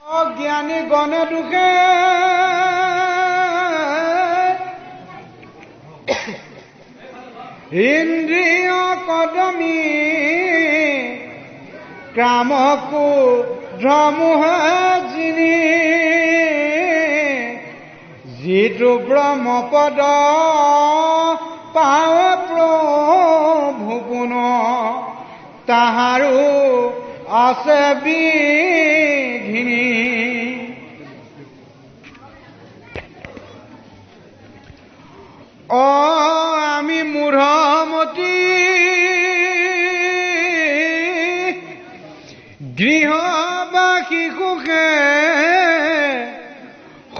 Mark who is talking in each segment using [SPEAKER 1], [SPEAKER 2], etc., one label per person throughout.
[SPEAKER 1] অজ্ঞানী গণে দুখে ইন্দ্ৰিয় কদমী কামকো ধমুহা জিনি যিটো ব্ৰহ্মপদ পাৱ প্ৰভু গুণ তাহাৰো আছে বিঘিনি। আমি মূঢ়মতি গৃহবাসী সুখে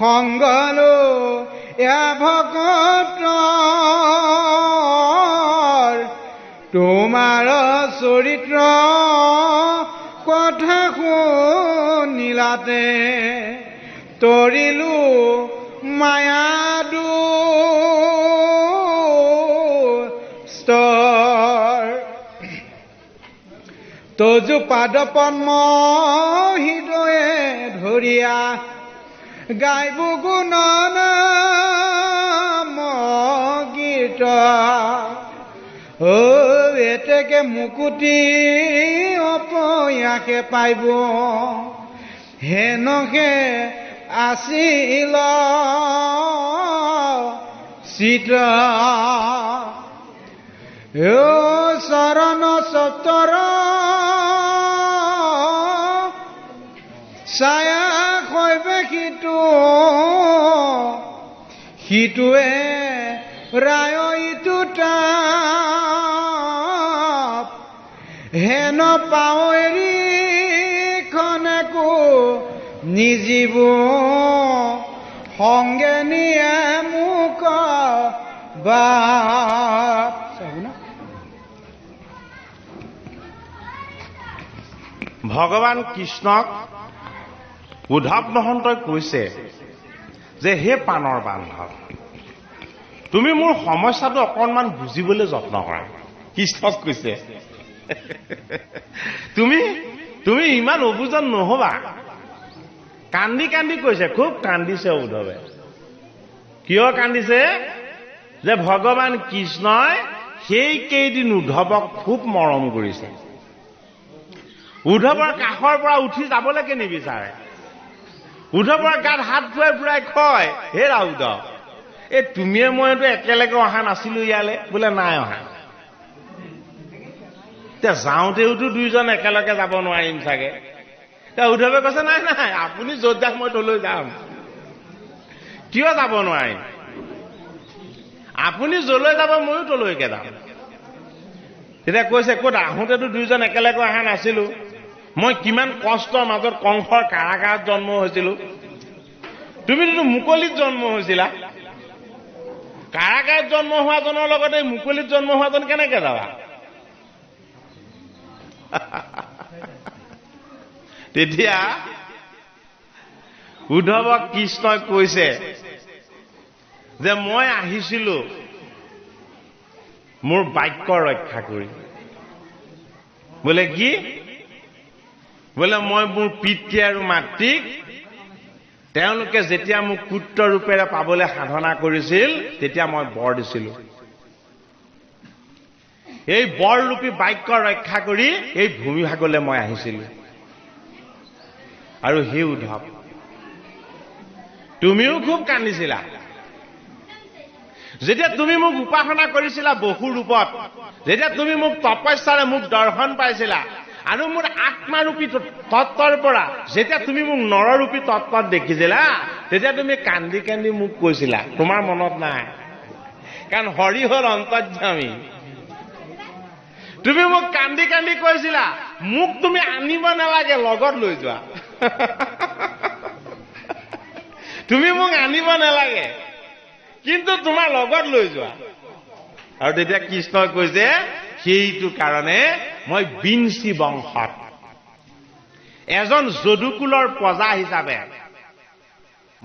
[SPEAKER 1] সংগলো ভকত তোমাৰ চৰিত্ৰ কথা শুনিলাতে তৰিলো মায়াদু তজু পাদ পদ্ম হৃদয়ে ধৰিয়া গাইব গুণনাম গীত এতেকে মুকুতি অপয়াকে পাইব হেনকে আছিল চিত চৰণ সত্তৰ ছায়া কৈবে সিটোৱে ৰায় ইটো তাপ হেন পাওঁ এৰি খনেকো নিজিব সংগে নিয়ে মোক বাপ।
[SPEAKER 2] ভগৱান কৃষ্ণক উদ্ধৱ মহন্তই কৈছে যে হে পাণৰ বান্ধৱ, তুমি মোৰ সমস্যাটো অকণমান বুজিবলৈ যত্ন কৰা। কৃষ্ণক কৈছে তুমি ইমান অবুজন নহবা। কান্দি কান্দি কৈছে, খুব কান্দিছে উদ্ধৱে। কিয় কান্দিছে? যে ভগৱান কৃষ্ণই সেই কেইদিন উদ্ধৱক খুব মৰম কৰিছে। উদ্ধৱৰ কাষৰ পৰা উঠি যাবলৈকে নিবিচাৰে। উদ্ধৱৰ গাত হাত ফুৰাই ফুৰাই কয়, হে ৰাউত, এই তুমিয়ে মইতো একেলগে অহা নাছিলো ইয়ালৈ? বোলে নাই অহা। এতিয়া যাওঁতেওতো দুইজন একেলগে যাব নোৱাৰিম চাগে। এতিয়া উদ্ধৱে কৈছে, নাই নাই, আপুনি য'ত যাক মই তলৈ যাম। কিয় যাব নোৱাৰিম? আপুনি যলৈ যাব ময়ো তলৈকে যাম। তেতিয়া কৈছে, ক'ত আহোঁতেতো দুইজন একেলগে অহা নাছিলো? মই কিমান কষ্টৰ মাজত কংসৰ কাৰাগাৰত জন্ম হৈছিলো। তুমিতো মুকলিত জন্ম হৈছিলা। কাৰাগাৰত জন্ম হোৱাজনৰ লগতে মুকলিত জন্ম হোৱাজন কেনেকে যাবা? তেতিয়া উদ্ধৱক কৃষ্ণই কৈছে যে মই আহিছিলো মোৰ বাক্য ৰক্ষা কৰি। বোলে কি? বোলে মই মোৰ পিতৃ আৰু মাতৃক তেওঁলোকে যেতিয়া মোক পুত্ৰ ৰূপেৰে পাবলৈ সাধনা কৰিছিল তেতিয়া মই বৰ দিছিলো। এই বৰৰূপী বাক্য ৰক্ষা কৰি এই ভূমিভাগলৈ মই আহিছিলো। আৰু সেই উদ্ধৱ, তুমিও খুব কান্দিছিলা যেতিয়া তুমি মোক উপাসনা কৰিছিলা বহু ৰূপত, যেতিয়া তুমি মোক তপস্যাৰে মোক দৰ্শন পাইছিলা, আৰু মোৰ আত্মাৰূপী তত্বৰ পৰা যেতিয়া তুমি মোক নৰৰূপী তত্বত দেখিছিলা, তেতিয়া তুমি কান্দি কান্দি মোক কৈছিলা। তোমাৰ মনত নাই? কাৰণ হৰি হল অন্তৰ্যামী। তুমি মোক কান্দি কান্দি কৈছিলা, মোক তুমি আনিব নালাগে, লগত লৈ যোৱা। তুমি মোক আনিব নালাগে, কিন্তু তোমাৰ লগত লৈ যোৱা। আৰু তেতিয়া কৃষ্ণই কৈছে, সেইটো কাৰণে মই বিঞ্চি বংশত এজন যদুকুলৰ প্ৰজা হিচাপে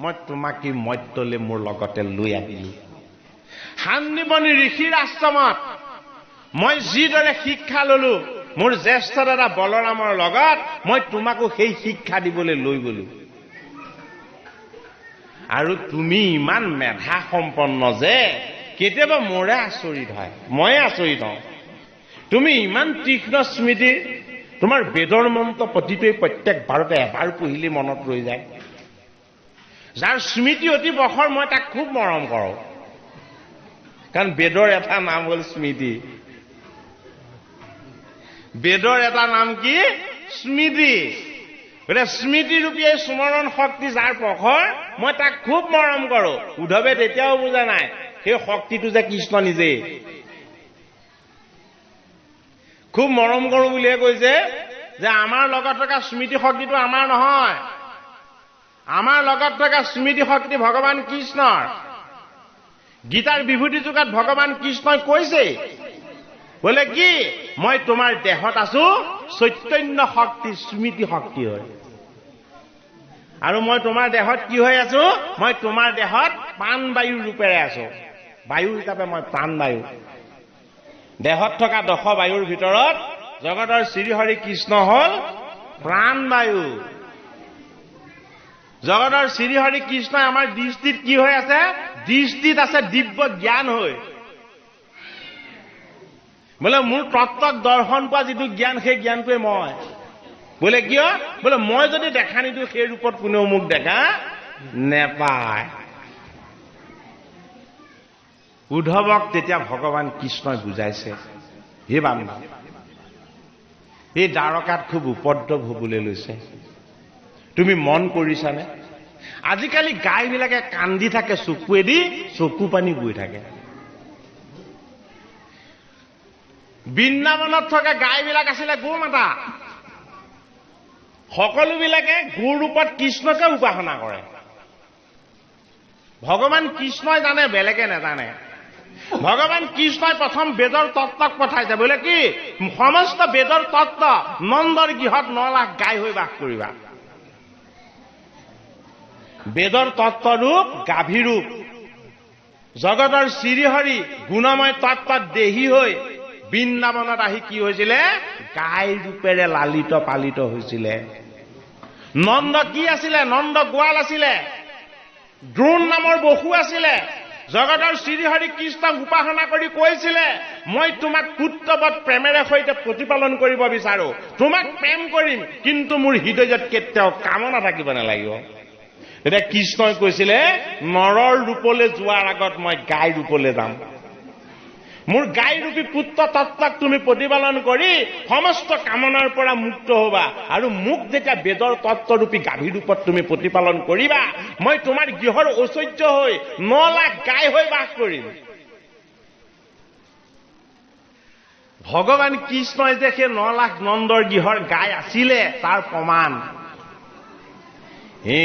[SPEAKER 2] মই তোমাক এই মৰ্ত্যলৈ মোৰ লগতে লৈ আহিলো। সান্দিবনী ঋষিৰ আশ্ৰমত মই যিদৰে শিক্ষা ললো মোৰ জ্যেষ্ঠ দাদা বলৰামৰ লগত, মই তোমাকো সেই শিক্ষা দিবলৈ লৈ গলো। আৰু তুমি ইমান মেধা সম্পন্ন যে কেতিয়াবা মোৰে আচৰিত হয়, ময়ে আচৰিত হওঁ। তুমি ইমান তীক্ষ্ণ স্মৃতি, তোমাৰ বেদৰ মন্ত্ৰ প্ৰতিটোৱে প্ৰত্যেকবাৰতে এবাৰ পঢ়িলে মনত ৰৈ যায়। যাৰ স্মৃতি অতি প্ৰখৰ, মই তাক খুব মৰম কৰোঁ, কাৰণ বেদৰ এটা নাম হ'ল স্মৃতি। বেদৰ এটা নাম কি? স্মৃতি। গতিকে স্মৃতিৰূপী এই স্মৰণ শক্তি যাৰ প্ৰখৰ, মই তাক খুব মৰম কৰোঁ। উদ্ধৱে তেতিয়াও বুজা নাই সেই শক্তিটো যে কৃষ্ণ নিজেই। খুব মৰম কৰোঁ বুলিয়ে কৈছে যে আমাৰ লগত থকা স্মৃতি শক্তিটো আমাৰ নহয়, আমাৰ লগত থকা স্মৃতি শক্তি ভগৱান কৃষ্ণৰ। গীতাৰ বিভূতি যুগত ভগৱান কৃষ্ণই কৈছে বোলে কি, মই তোমাৰ দেহত আছো চৈতন্য শক্তি, স্মৃতি শক্তি হয়। আৰু মই তোমাৰ দেহত কি হৈ আছো? মই তোমাৰ দেহত প্ৰাণবায়ু ৰূপেৰে আছো। বায়ু হিচাপে মই প্ৰাণবায়ু। দেহত থকা 10 বায়ুৰ ভিতৰত জগতৰ শ্ৰীহৰি কৃষ্ণ হ'ল প্ৰাণবায়ু। জগতৰ শ্ৰীহৰি কৃষ্ণই আমাৰ দৃষ্টিত কি হৈ আছে? দৃষ্টিত আছে দিব্য জ্ঞান হৈ। বোলে মোৰ তত্ত্বক দৰ্শন পোৱা যিটো জ্ঞান, সেই জ্ঞানটোৱে মই। বোলে কিয়? বোলে মই যদি দেখা নিদিওঁ সেই ৰূপত কোনেও মোক দেখা নেপায়। উদ্ধৱক তেতিয়া ভগৱান কৃষ্ণই বুজাইছে, হে বান্ধৱ, এই দ্বাৰকাত খুব উপদ্ৰৱ হবলৈ লৈছে, তুমি মন কৰিছানে? আজিকালি গাইবিলাকে কান্দি থাকে, চকুৱেদি চকু পানী বৈ থাকে। বৃন্দাবনত থকা গাইবিলাক আছিলে গো মাতা। সকলোবিলাকে গুৰ ৰূপত কৃষ্ণকে উপাসনা কৰে। ভগৱান কৃষ্ণই জানে, বেলেগে নাজানে। ভগৱান কৃষ্ণই প্ৰথম বেদৰ তত্ত্বক পঠাইছে, বোলে কি, সমস্ত বেদৰ তত্ত্ব নন্দৰ গৃহত 9 লাখ গাই হৈ বাস কৰিবা। বেদৰ তত্ত্বৰূপ গাভীৰূপ জগতৰ শ্ৰীহৰি গুণময় তত্ত্বত দেহী হৈ বৃন্দাবনত আহি কি হৈছিলে? গাই ৰূপেৰে লালিত পালিত হৈছিলে। নন্দ কি আছিলে? নন্দ গোৱাল আছিলে। দ্ৰোণ নামৰ বসু আছিলে। জগতৰ শ্ৰীহৰি কৃষ্ণক উপাসনা কৰি কৈছিলে, মই তোমাক পুত্ৰবৎ প্ৰেমেৰে সৈতে প্ৰতিপালন কৰিব বিচাৰো, তোমাক প্ৰেম কৰিম, কিন্তু মোৰ হৃদয়ত কেতিয়াও কামনা থাকিব নালাগিব। তেতিয়া কৃষ্ণই কৈছিলে, নৰৰ ৰূপলৈ যোৱাৰ আগত মই গাই ৰূপলৈ যাম। মোৰ গাই ৰূপী পুত্ৰ তত্ত্বক তুমি প্ৰতিপালন কৰি সমস্ত কামনাৰ পৰা মুক্ত হবা, আৰু মোক যেতিয়া বেদৰ তত্ত্বৰূপী গাভী ৰূপত তুমি প্ৰতিপালন কৰিবা, মই তোমাৰ গৃহৰ ঐশ্বৰ্য হৈ 9 লাখ গাই হৈ বাস কৰিম। ভগৱান কৃষ্ণই যে সেই 9 লাখ নন্দৰ গৃহৰ গাই আছিলে তাৰ প্ৰমাণ। হে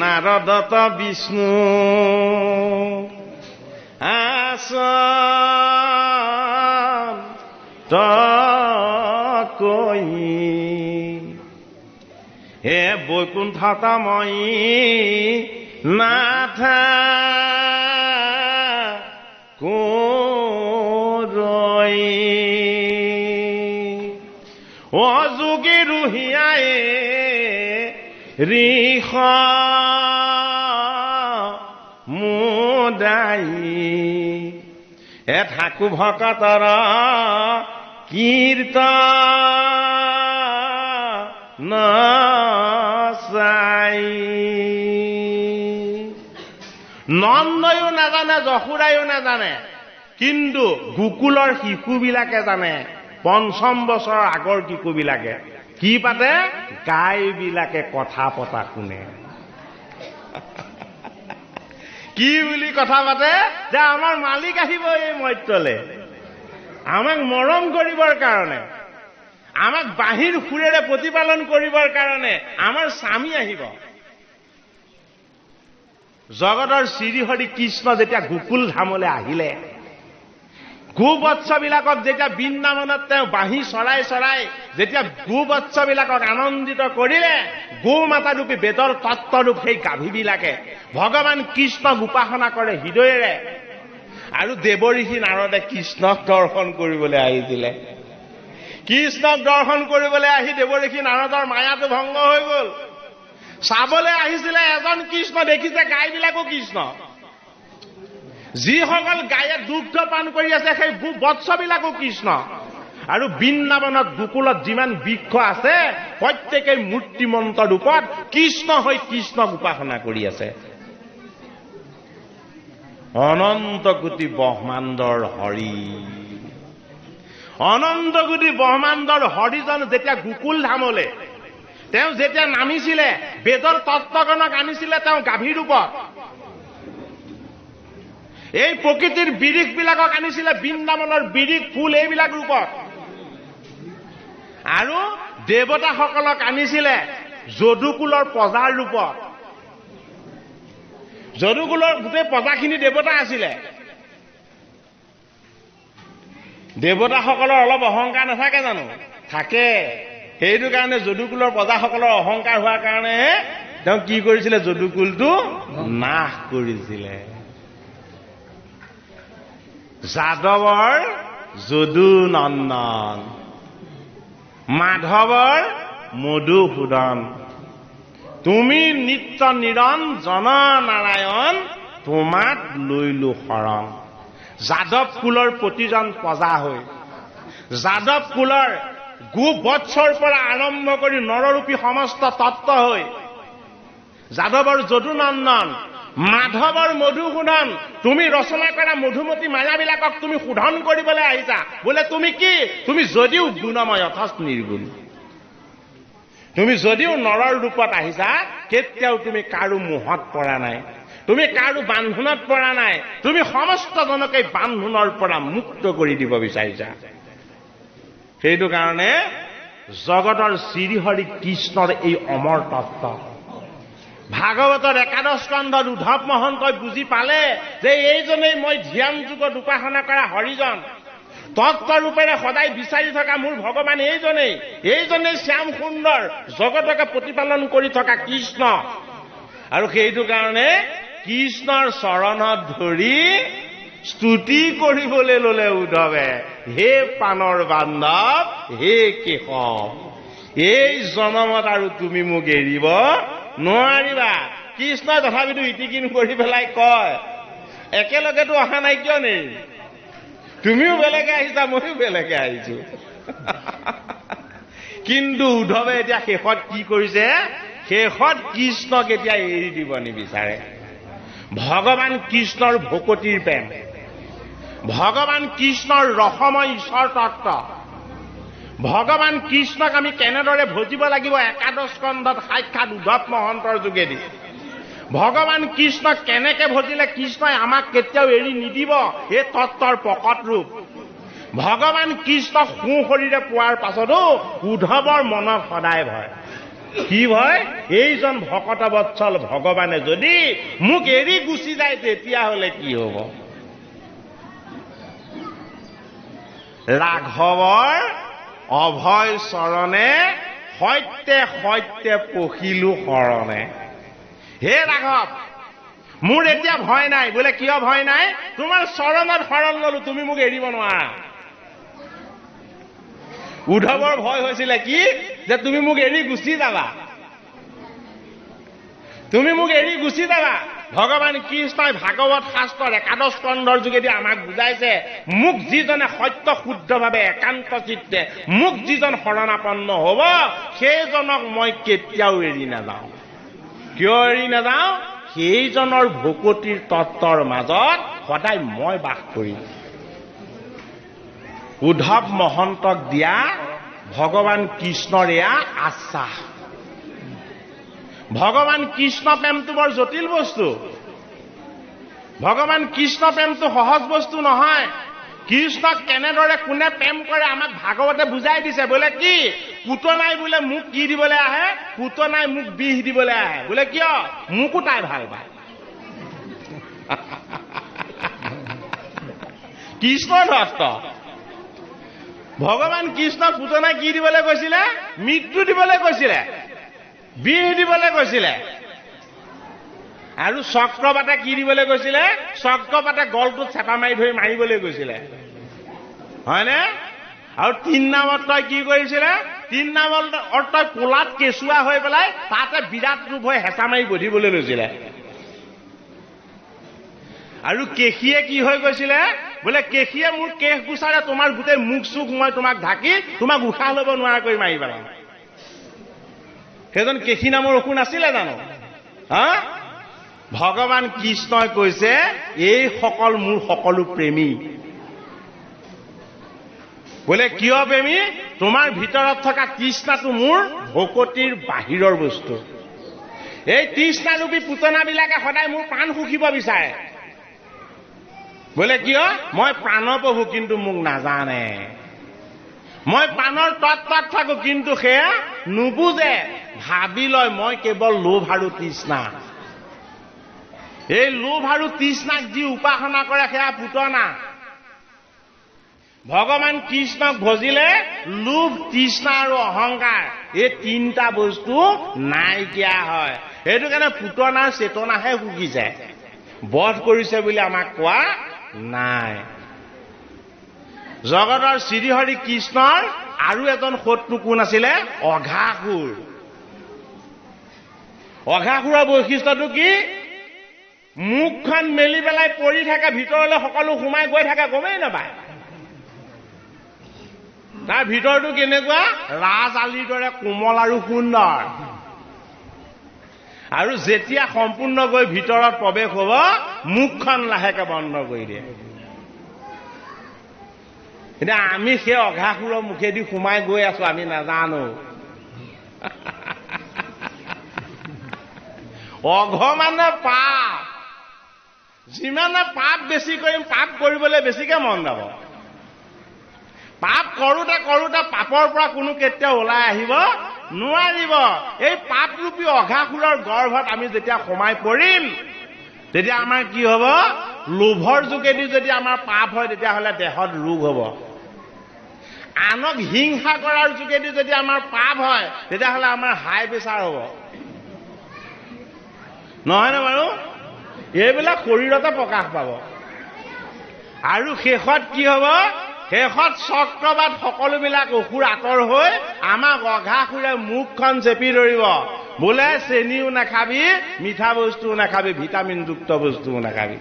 [SPEAKER 2] নাৰদত বিষ্ণু আসন তকৈ, হে বৈকুণ্ঠতময়ী নাথ কোৰৈ, অযোগী ৰুহিয়াই ঋষ মুদাই, এ ঠাকু ভকতৰ কীৰ্তন চাই। নন্দয়ো নাজানে, যশোদায়ো নাজানে, কিন্তু গোকুলৰ শিশুবিলাকে জানে। 5ম বছৰৰ আগৰ শিশুবিলাকে কি পাতে? গাইবিলাকে কথা পতা শুনে। কি বুলি কথা পাতে? যে আমাৰ মালিক আহিব এই মৰ্ত্যলে, আমাক মৰম কৰিবৰ কাৰণে, আমাক বাঁহীৰ সুৰেৰে প্ৰতিপালন কৰিবৰ কাৰণে আমাৰ স্বামী আহিব। জগতৰ শ্ৰীহৰি কৃষ্ণ যেতিয়া গোকুল ধামলৈ আহিলে, গোবৎসবিলাকক যেতিয়া বৃন্দাবনত তেওঁ বাঁহী চৰাই চৰাই যেতিয়া গোবৎসবিলাকক আনন্দিত কৰিলে, গো মাতাৰূপী বেদৰ তত্ত্বৰূপ সেই গাভীবিলাকে ভগৱান কৃষ্ণক উপাসনা কৰে হৃদয়েৰে। আৰু দেৱঋষি নাৰদে কৃষ্ণক দৰ্শন কৰিবলৈ আহিছিলে। কৃষ্ণক দৰ্শন কৰিবলৈ আহি দেৱঋষি নাৰদৰ মায়াটো ভংগ হৈ গল। চাবলৈ আহিছিলে এজন কৃষ্ণ, দেখিছে গাইবিলাকো কৃষ্ণ। যিসকল গায়ে দুগ্ধ পান কৰি আছে সেই বৎসবিলাকো কৃষ্ণ। আৰু বৃন্দাবনত গোকুলত যিমান বৃক্ষ আছে প্ৰত্যেকেই মূৰ্তিমন্ত ৰূপত কৃষ্ণ হৈ কৃষ্ণক উপাসনা কৰি আছে। অনন্ত কোটি ব্ৰহ্মাণ্ডৰ হৰি, অনন্ত কোটি ব্ৰহ্মাণ্ডৰ হৰিজন যেতিয়া গোকুল ধামলৈ তেওঁ যেতিয়া নামিছিলে, বেদৰ তত্ত্বগণক আনিছিলে তেওঁ গাভী ৰূপত। এই প্ৰকৃতিৰ বিৰিখবিলাকক আনিছিলে বৃন্দাবনৰ বিৰিখ ফুল এইবিলাক ৰূপত। আৰু দেৱতাসকলক আনিছিলে যদুকুলৰ প্ৰজাৰ ৰূপত। যদুকুলৰ গোটেই প্ৰজাখিনি দেৱতা আছিলে। দেৱতাসকলৰ অলপ অহংকাৰ নাথাকে জানো? থাকে। সেইটো কাৰণে যদুকুলৰ প্ৰজাসকলৰ অহংকাৰ হোৱাৰ কাৰণে তেওঁ কি কৰিছিলে? যদুকুলটো নাশ কৰিছিলে। যাদৱৰ যদু নন্দন, মাধৱৰ মধুসূদন, তুমি নিত্য নিৰঞ্জন নাৰায়ণ, তোমাক লৈলো শৰণ। যাদৱ কুলৰ প্ৰতিজন প্ৰজা হৈ, যাদৱ কুলৰ গোবৎসৰ পৰা আৰম্ভ কৰি নৰৰূপী সমস্ত তত্ত্ব হৈ, যাদৱৰ যদুনন্দন, মাধৱৰ মধুসূদন, তুমি ৰচনা কৰা মধুমতী মায়াবিলাকক তুমি শোধন কৰিবলৈ আহিছা। বোলে তুমি কি? তুমি যদিও গুণময় অথচ নিৰ্গুণ। তুমি যদিও নৰৰ ৰূপত আহিছা, কেতিয়াও তুমি কাৰো মোহত পৰা নাই, তুমি কাৰো বান্ধোনত পৰা নাই, তুমি সমস্ত জনকে বান্ধোনৰ পৰা মুক্ত কৰি দিব বিচাৰিছা। সেইটো কাৰণে জগতৰ শ্ৰীহৰি কৃষ্ণৰ এই অমৰ তত্ত্ব ভাগৱতৰ একাদশ স্কন্ধত উদ্ধৱ মহন্তই বুজি পালে যে এইজনেই মই ধ্যান যুগত উপাসনা কৰা হৰিজন, তত্ত্বৰূপেৰে সদায় বিচাৰি থকা মোৰ ভগৱান এইজনেই শ্যাম সুন্দৰ জগতকে প্ৰতিপালন কৰি থকা কৃষ্ণ। আৰু সেইটো কাৰণে কৃষ্ণৰ চৰণত ধৰি স্তুতি কৰিবলৈ ললে উদ্ধৱে, হে পানৰ বান্ধৱ, হে কেশৱ, এই জনমত আৰু তুমি মোক এৰিব নোৱাৰিবা। কৃষ্ণই তথাপিতো ইটিকিন কৰি পেলাই কয়, একেলগেতো অহা নাই কিয় নেৰিম? তুমিও বেলেগে আহিছা, ময়ো বেলেগে আহিছো। কিন্তু উদ্ধৱে এতিয়া শেষত কি কৰিছে? শেষত কৃষ্ণক এতিয়া এৰি দিব নিবিচাৰে। ভগৱান কৃষ্ণৰ ভকতিৰ প্ৰেম, ভগৱান কৃষ্ণৰ ৰসময় ঈশ্বৰ তত্ত্ব, ভগৱান কৃষ্ণক আমি কেনেদৰে ভজিব লাগিব একাদশ স্কন্ধত সাক্ষাৎ উদ্ধৱ মহন্তৰ যোগেদি। ভগৱান কৃষ্ণক কেনেকে ভজিলে কৃষ্ণই আমাক কেতিয়াও এৰি নিদিব, এই তত্ত্বৰ প্ৰকট ৰূপ। ভগৱান কৃষ্ণক সোঁশৰীৰে পোৱাৰ পাছতো উদ্ধৱৰ মনত সদায় ভয়। কি ভয়? এইজন ভকত বৎসল ভগৱানে যদি মোক এৰি গুচি যায় তেতিয়াহলে কি হব? ৰাঘৱৰ অভয় চৰণে সত্যে সত্যে পখিলো শৰণে। হে ৰাঘৱ, মোৰ এতিয়া ভয় নাই। বোলে কিয় ভয় নাই? তোমাৰ চৰণত শৰণ ললো, তুমি মোক এৰিব নোৱাৰা। উদ্ধৱৰ ভয় হৈছিলে কি? যে তুমি মোক এৰি গুচি যাবা, তুমি মোক এৰি গুচি যাবা। ভগৱান কৃষ্ণই ভাগৱত শাস্ত্ৰৰ একাদশ স্কন্ধৰ যোগেদি আমাক বুজাইছে, মোক যিজনে সত্য শুদ্ধভাৱে একান্ত চিত্তে মোক যিজন শৰণাপন্ন হব, সেইজনক মই কেতিয়াও এৰি নাযাওঁ। কিয় এৰি নাযাওঁ? সেইজনৰ ভকতিৰ তত্ত্বৰ মাজত সদায় মই বাস কৰিম। উদ্ধৱ মহন্তক দিয়া ভগৱান কৃষ্ণৰ এয়া আশ্বাস। ভগৱান কৃষ্ণ প্ৰেমটো বৰ জটিল বস্তু। ভগৱান কৃষ্ণ প্ৰেমটো সহজ বস্তু নহয়। কৃষ্ণক কেনেদৰে কোনে প্ৰেম কৰে আমাক ভাগৱতে বুজাই দিছে। বোলে কি? পুতনাই বোলে মোক কি দিবলৈ আহে? পুতনাই মোক বিষ দিবলৈ আহে। বোলে কিয়? মোকো তাই ভাল পায়। কৃষ্ণ দত্ত ভগৱান কৃষ্ণক পুতনাই কি দিবলৈ কৈছিলে? মৃত্যু দিবলৈ কৈছিলে, বিষ দিবলৈ কৈছিলে। আৰু চক্ৰপাতে কি দিবলৈ কৈছিলে? চক্ৰপাতে গলটোত চেপা মাৰি ধৰি মাৰিবলৈ কৈছিলে, হয়নে? আৰু 3 নামত তই কি কৰিছিলে 3 নামত তই কোলাত কেঁচুৱা হৈ পেলাই তাতে বিৰাট ৰূপ হৈ হেঁচা মাৰি বধিবলৈ লৈছিলে আৰু কেশীয়ে কি হৈ গৈছিলে বোলে কেশীয়ে মোৰ কেশ গুচাৰে তোমাৰ গোটেই মুখ চুখ মই তোমাক ঢাকি তোমাক উশাহ ল'ব নোৱাৰা কৰি মাৰি পেলাম সেইজন কেশী নামৰ অসুৰ নাছিলে জানো হা ভগৱান কৃষ্ণই কৈছে এই সকল মোৰ সকলো প্ৰেমী বোলে কিয় প্ৰেমী তোমাৰ ভিতৰত থকা তৃষ্ণাটো মোৰ ভকতিৰ বাহিৰৰ বস্তু এই তৃষ্ণাৰূপী পুতনাবিলাকে সদায় মোৰ প্ৰাণ সুখিব বিচাৰে বোলে কিয় মই প্ৰাণৰ প্ৰভু কিন্তু মোক নাজানে মই প্ৰাণৰ তত্ত্বত থাকো কিন্তু সেয়া নুবুজে ভাবি লয় মই কেৱল লোভ আৰু তৃষ্ণা এই লোভ আৰু তৃষ্ণাক যি উপাসনা কৰে সেয়া পুতনা ভগৱান কৃষ্ণক ভজিলে লোভ তৃষ্ণা আৰু অহংকাৰ এই 3টা বস্তু নাইকিয়া হয় সেইটো কাৰণে পুতনাৰ চেতনাহে সুকিছে বধ কৰিছে বুলি আমাক কোৱা নাই জগতৰ শ্ৰীহৰি কৃষ্ণৰ আৰু এজন শত্ৰু কোন আছিলে অঘাসুৰ অঘাসুৰৰ বৈশিষ্ট্যটো কি মুখখন মেলি পেলাই পৰি থাকে ভিতৰলৈ সকলো সোমাই গৈ থাকে গমেই নাপায় তাৰ ভিতৰটো কেনেকুৱা ৰাজ আলিৰ দৰে কোমল আৰু সুন্দৰ আৰু যেতিয়া সম্পূৰ্ণ গৈ ভিতৰত প্ৰৱেশ হ'ব মুখখন লাহেকে বন্ধ কৰি দিয়ে এতিয়া আমি সেই অঘাসুৰৰ মুখেদি সোমাই গৈ আছো আমি নাজানো অঘ মানে পাপ যিমানে পাপ বেছি কৰিম পাপ কৰিবলৈ বেছিকে মন যাব পাপ কৰোঁতে কৰোঁতে পাপৰ পৰা কোনো কেতিয়াও ওলাই আহিব নোৱাৰিব এই পাপৰূপী অঘাসুৰৰ গৰ্ভত আমি যেতিয়া সোমাই পৰিম তেতিয়া আমাৰ কি হ'ব লোভৰ যোগেদি যদি আমাৰ পাপ হয় তেতিয়াহ'লে দেহত ৰোগ হ'ব আনক হিংসা কৰাৰ যোগেদি যদি আমাৰ পাপ হয় তেতিয়াহ'লে আমাৰ হাই প্ৰেছাৰ হ'ব নহয়নে বাৰু এইবিলাক শৰীৰতে প্ৰকাশ পাব আৰু শেষত কি হ'ব শেষত চক্ৰবাদ সকলোবিলাক অসুৰ আঁতৰ হৈ আমাক অঘাসুৰে মুখখন চেপি ধৰিব বোলে চেনিও নাখাবি মিঠা বস্তুও নাখাবি ভিটামিনযুক্ত বস্তুও নাখাবি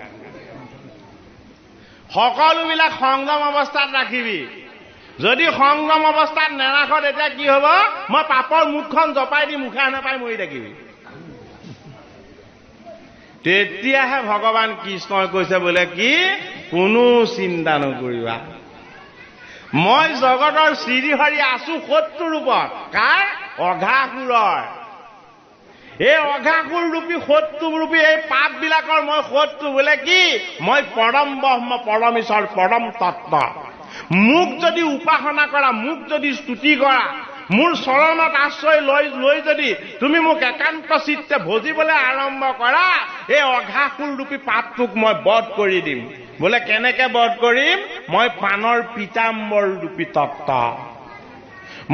[SPEAKER 2] সকলোবিলাক সংগম অৱস্থাত ৰাখিবি যদি সংগম অৱস্থাত নেৰাখ তেতিয়া কি হ'ব মই পাপৰ মুখখন জপাই দি মুখা নাপাই মৰি থাকিবি তেতিয়াহে ভগৱান কৃষ্ণই কৈছে বোলে কি কোনো চিন্তা নকৰিবা মই জগতৰ শ্ৰীহৰি আছো শত্ৰু ৰূপত কাৰ অঘাসুৰৰ এই অঘাসুৰ ৰূপী শত্ৰু ৰূপী এই পাপ বিলাকৰ মই শত্ৰু বোলে কি মই পৰম ব্ৰহ্ম পৰম ঈশ্বৰ পৰম তত্ত্ব মোক যদি উপাসনা কৰা মোক যদি স্তুতি কৰা মোৰ চৰণত আশ্ৰয় লৈ যদি তুমি মোক একান্ত চিত্তে ভজিবলৈ আৰম্ভ কৰা এই অঘাসুৰ ৰূপী পাপটোক মই বধ কৰি দিম বোলে কেনেকে বধ কৰিম মই প্ৰাণৰ পীতাম্বৰ ৰূপী তত্ত্ব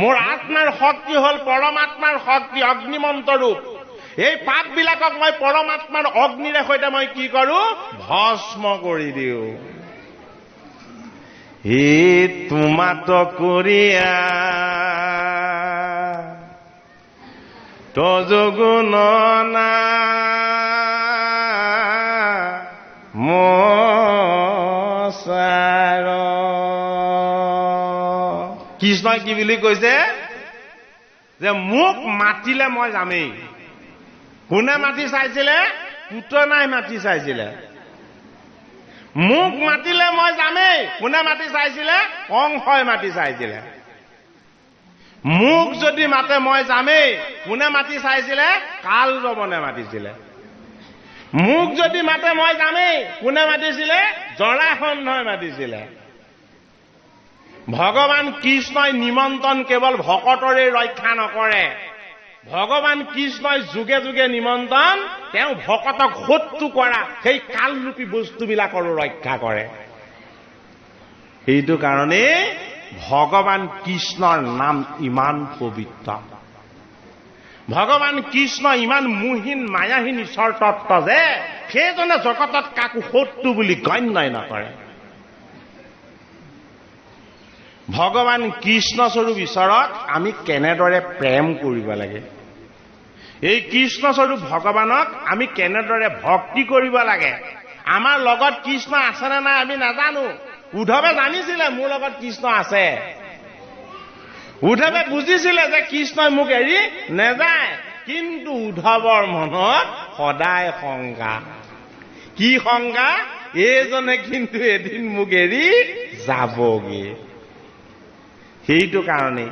[SPEAKER 2] মোৰ আত্মাৰ শক্তি হ'ল পৰমাত্মাৰ শক্তি অগ্নিমন্ত্ৰ ৰূপ এই পাপবিলাকক মই পৰমাত্মাৰ অগ্নিৰে সৈতে মই কি কৰোঁ ভস্ম কৰি দিওঁ হে তোমাত কৰিয়া তজগুণনা মচাৰ কৃষ্ণই কি বুলি কৈছে যে মোক মাতিলে মই যামেই কোনে মাতি চাইছিলে পুতনাই মাতি চাইছিলে মোক মাতিলে মই যামেই কোনে মাতি চাইছিলে কংসই মাতি চাইছিলে মোক যদি মাতে মই যামেই কোনে মাতি চাইছিলে কালযমনে মাতিছিলে মোক যদি মাতে মই যামেই কোনে মাতিছিলে জৰাসন্ধই মাতিছিলে ভগৱান কৃষ্ণই নিমন্ত্ৰণ কেৱল ভকতৰে ৰক্ষা নকৰে ভগৱান কৃষ্ণই যুগে যুগে নিমন্ত্ৰণ তেওঁ ভকতক শত্ৰু কৰা সেই কালৰূপী বস্তুবিলাকৰো ৰক্ষা কৰে সেইটো কাৰণে ভগৱান কৃষ্ণৰ নাম ইমান পবিত্ৰ ভগৱান কৃষ্ণ ইমান মোহীন মায়াহীন ঈশ্বৰ তত্ত্ব যে সেইজনে জগতত কাকো শত্ৰু বুলি গণ্যই নকৰে ভগৱান কৃষ্ণস্বৰূপ ঈশ্বৰক আমি কেনেদৰে প্ৰেম কৰিব লাগে, এই কৃষ্ণস্বৰূপ ভগৱানক আমি কেনেদৰে ভক্তি কৰিব লাগে। আমাৰ লগত কৃষ্ণ আছে নে নাই আমি নাজানো। উদ্ধৱে জানিছিলে মোৰ লগত কৃষ্ণ আছে। উদ্ধৱে বুজিছিলে যে কৃষ্ণই মোক এৰি নেযায়, কিন্তু উদ্ধৱৰ মনত সদায় শংকা। কি শংকা? এইজনে কিন্তু এদিন মোক এৰি যাবগে। সেইটো কাৰণে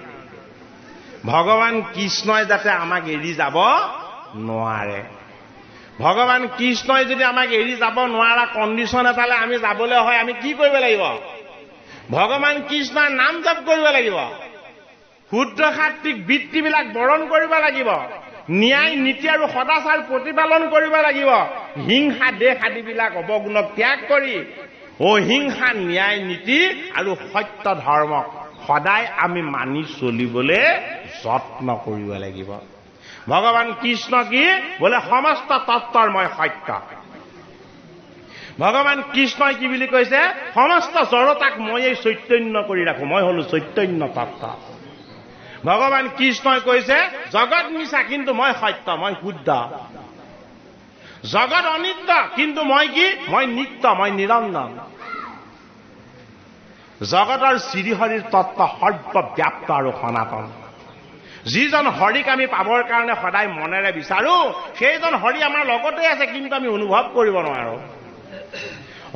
[SPEAKER 2] ভগৱান কৃষ্ণই যাতে আমাক এৰি যাব নোৱাৰে। ভগৱান কৃষ্ণই যদি আমাক এৰি যাব নোৱাৰা কণ্ডিশ্যন এটালে আমি যাবলৈ হয়, আমি কি কৰিব লাগিব? ভগৱান কৃষ্ণৰ নাম জপ কৰিব লাগিব, শুদ্ধ সাত্বিক বৃত্তিবিলাক বৰণ কৰিব লাগিব, ন্যায় নীতি আৰু সদাচাৰ প্ৰতিপালন কৰিব লাগিব, হিংসা দেশ আদিবিলাক অৱগুণক ত্যাগ কৰি অহিংসা ন্যায় নীতি আৰু সত্য ধৰ্মক সদায় আমি মানি চলিবলৈ যত্ন কৰিব লাগিব। ভগৱান কৃষ্ণ কি বোলে? সমস্ত তত্ত্বৰ মই সত্য। ভগৱান কৃষ্ণই কি বুলি কৈছে? সমস্ত জড়তাক ময়েই চৈতন্য কৰি ৰাখো, মই হলো চৈতন্য তত্ত্ব। ভগৱান কৃষ্ণই কৈছে জগত মিছা কিন্তু মই সত্য, মই শুদ্ধ। জগত অনিত্য কিন্তু মই কি? মই নিত্য, মই নিৰঞ্জন। জগতৰ শ্ৰীহৰিৰ তত্ত্ব সৰ্বব্যাপ্ত আৰু সনাতন। যিজন হৰিক আমি পাবৰ কাৰণে সদায় মনেৰে বিচাৰো, সেইজন হৰি আমাৰ লগতে আছে, কিন্তু আমি অনুভৱ কৰিব নোৱাৰো।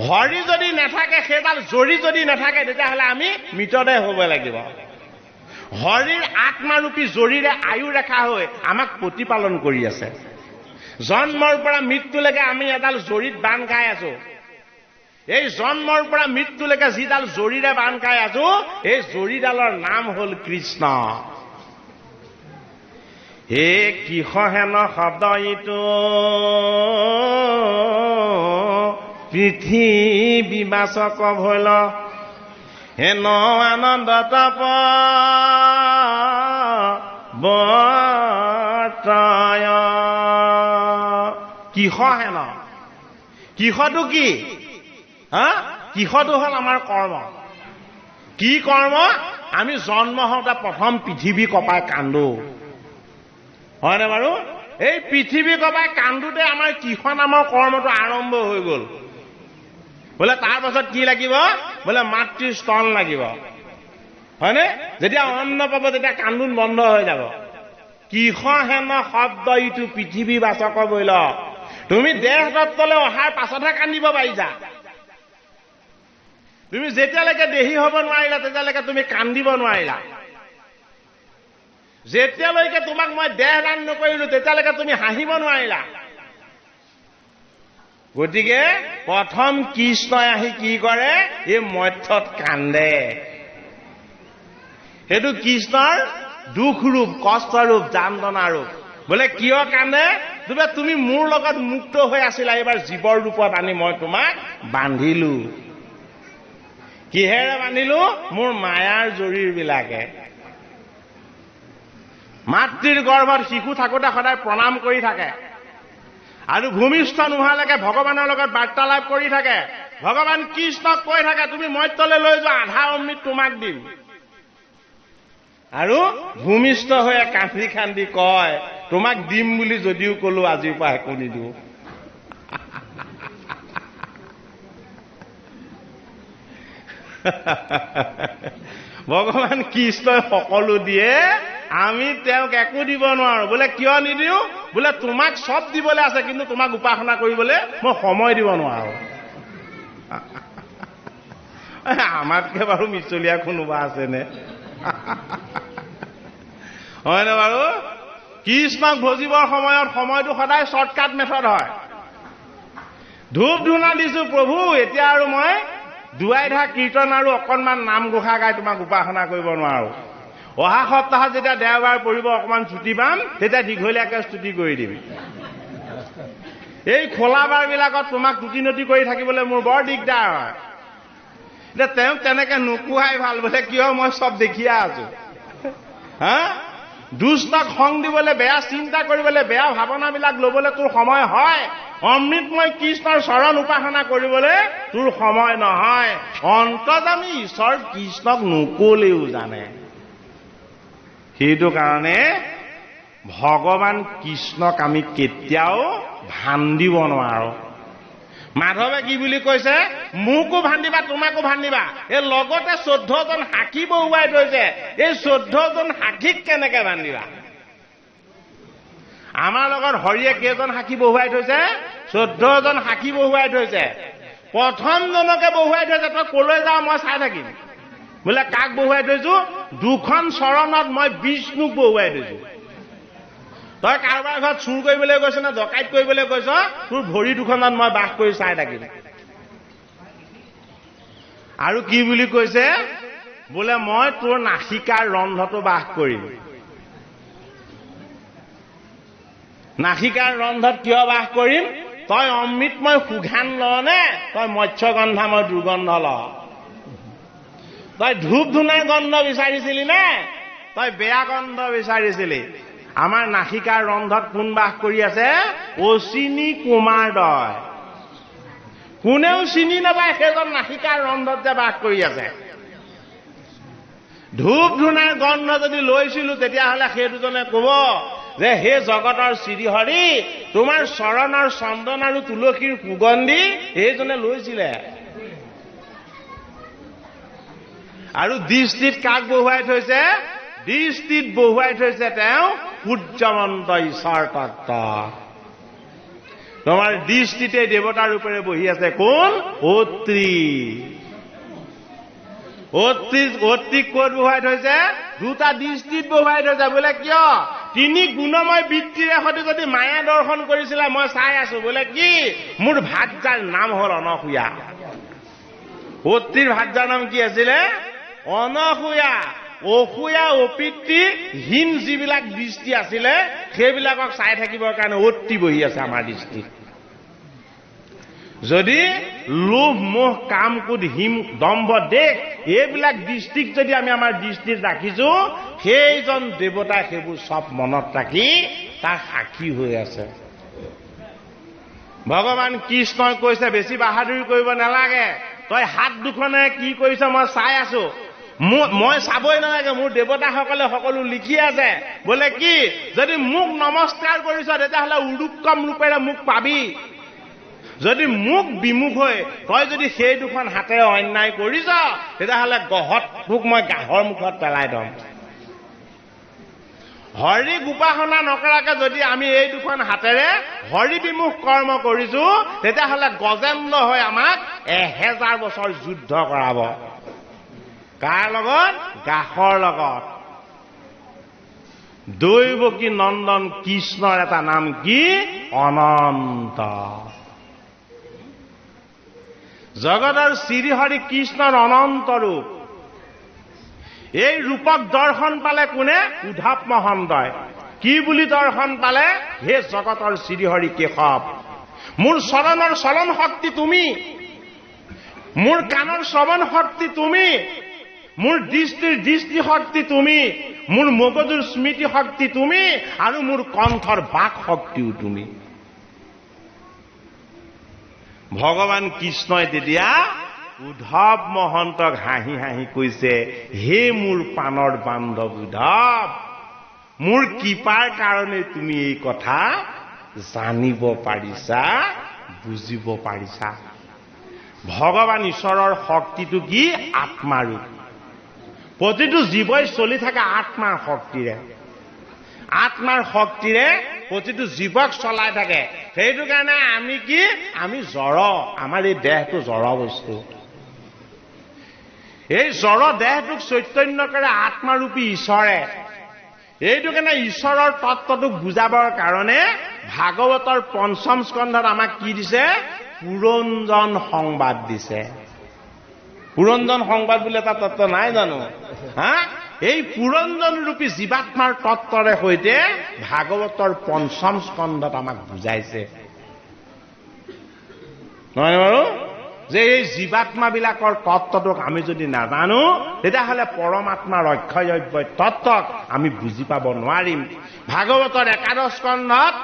[SPEAKER 2] হৰি যদি নাথাকে, সেইডাল জৰি যদি নাথাকে, তেতিয়াহ'লে আমি মৃতদেহ হ'ব লাগিব। হৰিৰ আত্মাৰূপী জৰিৰে আয়ু ৰেখা হৈ আমাক প্ৰতিপালন কৰি আছে। জন্মৰ পৰা মৃত্যুলৈকে আমি এডাল জৰিত বান্ধ খাই আছো। এই জন্মৰ পৰা মৃত্যুলৈকে যিডাল জৰিৰে বান্ধ খাই আছো, এই জৰিডালৰ নাম হ'ল কৃষ্ণ। হে কিসহেন শব্দ ইটো পৃথিৱীবাচক ভৈল, হেন আনন্দ তপ বৰ্তয়। কিসহেন, কিসটো কি? কিসটো হ'ল আমাৰ কৰ্ম। কি কৰ্ম? আমি জন্ম হওঁতে প্ৰথম পৃথিৱী কপাই কান্দো, হয়নে বাৰু? এই পৃথিৱী কপাই কান্দোতে আমাৰ কিস নামৰ কৰ্মটো আৰম্ভ হৈ গ'ল। বোলে তাৰ পাছত কি লাগিব? বোলে মাতৃৰ স্তন লাগিব, হয়নে? যেতিয়া অন্ন পাব তেতিয়া কান্দোন বন্ধ হৈ যাব। কিসহেন শব্দ ইটো পৃথিৱীবাচক বৈল। তুমি দেহ তত্ত্বলৈ অহাৰ পাছতহে কান্দিব পাৰিছা। তুমি যেতিয়ালৈকে দেহী হ'ব নোৱাৰিলা, তেতিয়ালৈকে তুমি কান্দিব নোৱাৰিলা। যেতিয়ালৈকে তোমাক মই দেহ দান নকৰিলো, তেতিয়ালৈকে তুমি হাঁহিব নোৱাৰিলা। গতিকে প্ৰথম কৃষ্ণই আহি কি কৰে? এই মধ্যত কান্দে। সেইটো কৃষ্ণৰ দুখ ৰূপ, কষ্ট ৰূপ, যান্ত্ৰণা ৰূপ। বোলে কিয় কান্দে? তুমি মোৰ লগত মুক্ত হৈ আছিলা, এইবাৰ জীৱৰ ৰূপত আনি মই তোমাক বান্ধিলো। কিহেৰে বান্ধিলো? মোৰ মায়াৰ জৰিৰ বিলাকে। মাতৃৰ গৰ্ভত শিশু থাকোতে সদায় প্ৰণাম কৰি থাকে আৰু ভূমিষ্ঠ নোহোৱালৈকে ভগৱানৰ লগত বাৰ্তালাপ কৰি থাকে। ভগৱান কৃষ্ণক কৈ থাকে, তুমি মৰ্ত্যলৈ লৈ যোৱা, আধা অমৃত তোমাক দিম। আৰু ভূমিষ্ঠ হৈ কান্দি কান্দি কয়, তোমাক দিম বুলি যদিও কলো, আজিৰ পৰা একো নিদিওঁ। ভগৱান কৃষ্ণই সকলো দিয়ে, আমি তেওঁক একো দিব নোৱাৰো। বোলে কিয় নিদিও? বোলে তোমাক চব দিবলৈ আছে, কিন্তু তোমাক উপাসনা কৰিবলৈ মই সময় দিব নোৱাৰো। আমাতকে বাৰু মিছলীয়া কোনোবা আছেনে? হয়নে বাৰু? কৃষ্ণক ভজিবৰ সময়ত সময়টো সদায় শ্বৰ্টকাট মেথড হয়। ধূপ ধূনা দিছো প্ৰভু, এতিয়া আৰু মই দুৱাই ধা কীৰ্তন আৰু অকণমান নাম ঘোষা গাই তোমাক উপাসনা কৰিব নোৱাৰো। অহা সপ্তাহত যেতিয়া দেওবাৰ পৰিব, অকণমান ছুটি পাম, তেতিয়া দীঘলীয়াকে স্তুতি কৰি দিম। এই খোলা বাৰ বিলাকত তোমাক টুটি নটি কৰি থাকিবলৈ মোৰ বৰ দিগদাৰ হয়। এতিয়া তেওঁক তেনেকে নোকোৱাই ভাল। বোলে কিয়? মই চব দেখিয়ে আছো। দুষ্টক সং দিবলৈ, বেয়া চিন্তা কৰিবলৈ, বেয়া ভাৱনাবিলাক লবলৈ তোৰ সময় হয়, অমৃতময় কৃষ্ণৰ চৰণ উপাসনা কৰিবলৈ তোৰ সময় নহয়। অন্তৰ্যামী ঈশ্বৰ কৃষ্ণক নকলেও জানে। সেইটো কাৰণে ভগৱান কৃষ্ণক আমি কেতিয়াও ভান্দিব নোৱাৰো। মাধৱে কি বুলি কৈছে? মোকো ভান্দিবা, তোমাকো ভান্দিবা। এই লগতে 14জন সাক্ষী বহুৱাই থৈছে। এই 14জন সাক্ষীক কেনেকে ভান্দিবা? আমাৰ লগত হৰিয়ে কেইজন সাক্ষী বহুৱাই থৈছে? 14জন সাক্ষী বহুৱাই থৈছে। প্ৰথমজনকে বহুৱাই থৈছে, তই কলৈ যাও মই চাই থাকিম। বোলে কাক বহুৱাই থৈছো? 2খন চৰণত মই বিষ্ণুক বহুৱাই থৈছো। তই কাৰোবাৰ ঘৰত চুৰ কৰিবলৈ গৈছ নে ডকাইত কৰিবলৈ গৈছ? তোৰ ভৰি 2খনত মই বাস কৰি চাই থাকিম। আৰু কি বুলি কৈছে? বোলে মই তোৰ নাসিকাৰ ৰন্ধ্ৰটো বাস কৰিম। নাসিকাৰ ৰন্ধ্ৰত কিয় বাস কৰিম? তই অমৃতময় সুঘান ল নে তই মৎস্যগন্ধাময় দুৰ্গন্ধ ল? তই ধূপ ধূনাৰ গন্ধ বিচাৰিছিলি নে তই বেয়া গন্ধ বিচাৰিছিলি? আমাৰ নাসিকাৰ ৰন্ধ্ৰত কোন বাস কৰি আছে? অচিনি কুমাৰদয়। কোনেও চিনি নাপায় সেইজন নাসিকাৰ ৰন্ধ্ৰত যে বাস কৰি আছে। ধূপ ধূনাৰ গন্ধ যদি লৈছিলো তেতিয়াহ'লে সেই দুজনে কব যে হে জগতৰ শ্ৰীহৰি, তোমাৰ চৰণৰ চন্দন আৰু তুলসীৰ সুগন্ধি এইজনে লৈছিলে। আৰু দৃষ্টিত কাক বহুৱাই থৈছে? দৃষ্টিত বহুৱাই থৈছে তেওঁ সূৰ্যমন্ত ঈশ্বৰ তত্ত্ব। তোমাৰ দৃষ্টিতে দেৱতাৰ ৰূপেৰে বহি আছে কোন? অত্ৰি। অত্ৰিক ক'ত বহুৱাই থৈছে? 2টা দৃষ্টিত বহুৱাই থৈছে। বোলে কিয়? 3 গুণময় বৃত্তিৰে সৈতে যদি মায়া দৰ্শন কৰিছিলে মই চাই আছো। বোলে কি? মোৰ ভাৰ্যাৰ নাম হল অনসূয়া। অত্ৰিৰ ভাৰ্যাৰ নাম কি আছিলে? অনসূয়া। অসূয়া অপিতৃ হীন যিবিলাক দৃষ্টি আছিলে সেইবিলাকক চাই থাকিবৰ কাৰণে অত্ৰি বহি আছে আমাৰ দৃষ্টিত। যদি লোভ মোহ কাম ক্ৰোধ হিম দম্ভ দেশ এইবিলাক দৃষ্টিক যদি আমি আমাৰ দৃষ্টিত ৰাখিছো, সেইজন দেৱতাই সেইবোৰ চব মনত ৰাখি তাৰ সাক্ষী হৈ আছে। ভগৱান কৃষ্ণই কৈছে বেছি বাহাদুৰি কৰিব নালাগে। তই হাত দুখনে কি কৰিছ মই চাই আছো। মই চাবই নালাগে, মোৰ দেৱতাসকলে সকলো লিখি আছে। বোলে কি? যদি মোক নমস্কাৰ কৰিছ তেতিয়াহ'লে উৰুক্কম ৰূপেৰে মোক পাবি। যদি মোক বিমুখ হৈ তই যদি সেই 2খন হাতেৰে অন্যায় কৰিছ তেতিয়াহ'লে গহত তোক মই গাহৰ মুখত পেলাই দম। হৰিক উপাসনা নকৰাকে যদি আমি এই 2খন হাতেৰে হৰি বিমুখ কৰ্ম কৰিছো তেতিয়াহ'লে গজেন্দ্ৰ হৈ আমাক 1000 বছৰ যুদ্ধ কৰাব। কাৰ লগত? গাহৰ লগত। দৈৱকী নন্দন কৃষ্ণৰ এটা নাম কি? অনন্ত। জগতৰ শ্ৰীহৰি কৃষ্ণৰ অনন্ত ৰূপ। এই ৰূপক দৰ্শন পালে কোনে? উদ্ধৱ মহন্তই। কি বুলি দৰ্শন পালে? হে জগতৰ শ্ৰীহৰি কেশৱ, মোৰ চৰণৰ চলন শক্তি তুমি, মোৰ কাণৰ শ্ৰৱণ শক্তি তুমি, মোৰ দৃষ্টিৰ দৃষ্টি শক্তি তুমি, মোৰ মগজুৰ স্মৃতি শক্তি তুমি, আৰু মোৰ কণ্ঠৰ বাক শক্তিও তুমি। ভগৱান কৃষ্ণই তেতিয়া উদ্ধৱ মহন্তক হাঁহি হাঁহি কৈছে, হে মোৰ প্ৰাণৰ বান্ধৱ উদ্ধৱ, মোৰ কৃপাৰ কাৰণে তুমি এই কথা জানিব পাৰিছা, বুজিব পাৰিছা। ভগৱান ঈশ্বৰৰ শক্তিটো কি? আত্মাৰূপ। প্ৰতিটো জীৱই চলি থাকে আত্মাৰ শক্তিৰে। আত্মাৰ শক্তিৰে প্ৰতিটো জীৱক চলাই থাকে। সেইটো কাৰণে আমি কি? আমি জড়। আমাৰ এই দেহটো জড় বস্তু। এই জড় দেহটোক চৈতন্য কৰে আত্মাৰূপী ঈশ্বৰে। এইটো কাৰণে ঈশ্বৰৰ তত্ত্বটোক বুজাবৰ কাৰণে ভাগৱতৰ 5ম স্কন্ধত আমাক কি দিছে? পুৰঞ্জন সংবাদ দিছে। পুৰঞ্জন সংবাদ বুলি এটা তত্ত্ব নাই জানো? এই পুৰঞ্জন ৰূপী জীৱাত্মাৰ তত্ত্বৰে সৈতে ভাগৱতৰ 5ম স্কন্ধত আমাক বুজাইছে। নহয় বাৰু? যে এই জীৱাত্মাবিলাকৰ তত্ত্বটোক আমি যদি নাজানো তেতিয়াহ'লে পৰমাত্মাৰ অক্ষয় তত্ত্বক আমি বুজি পাব নোৱাৰিম। ভাগৱতৰ 11 স্কন্ধত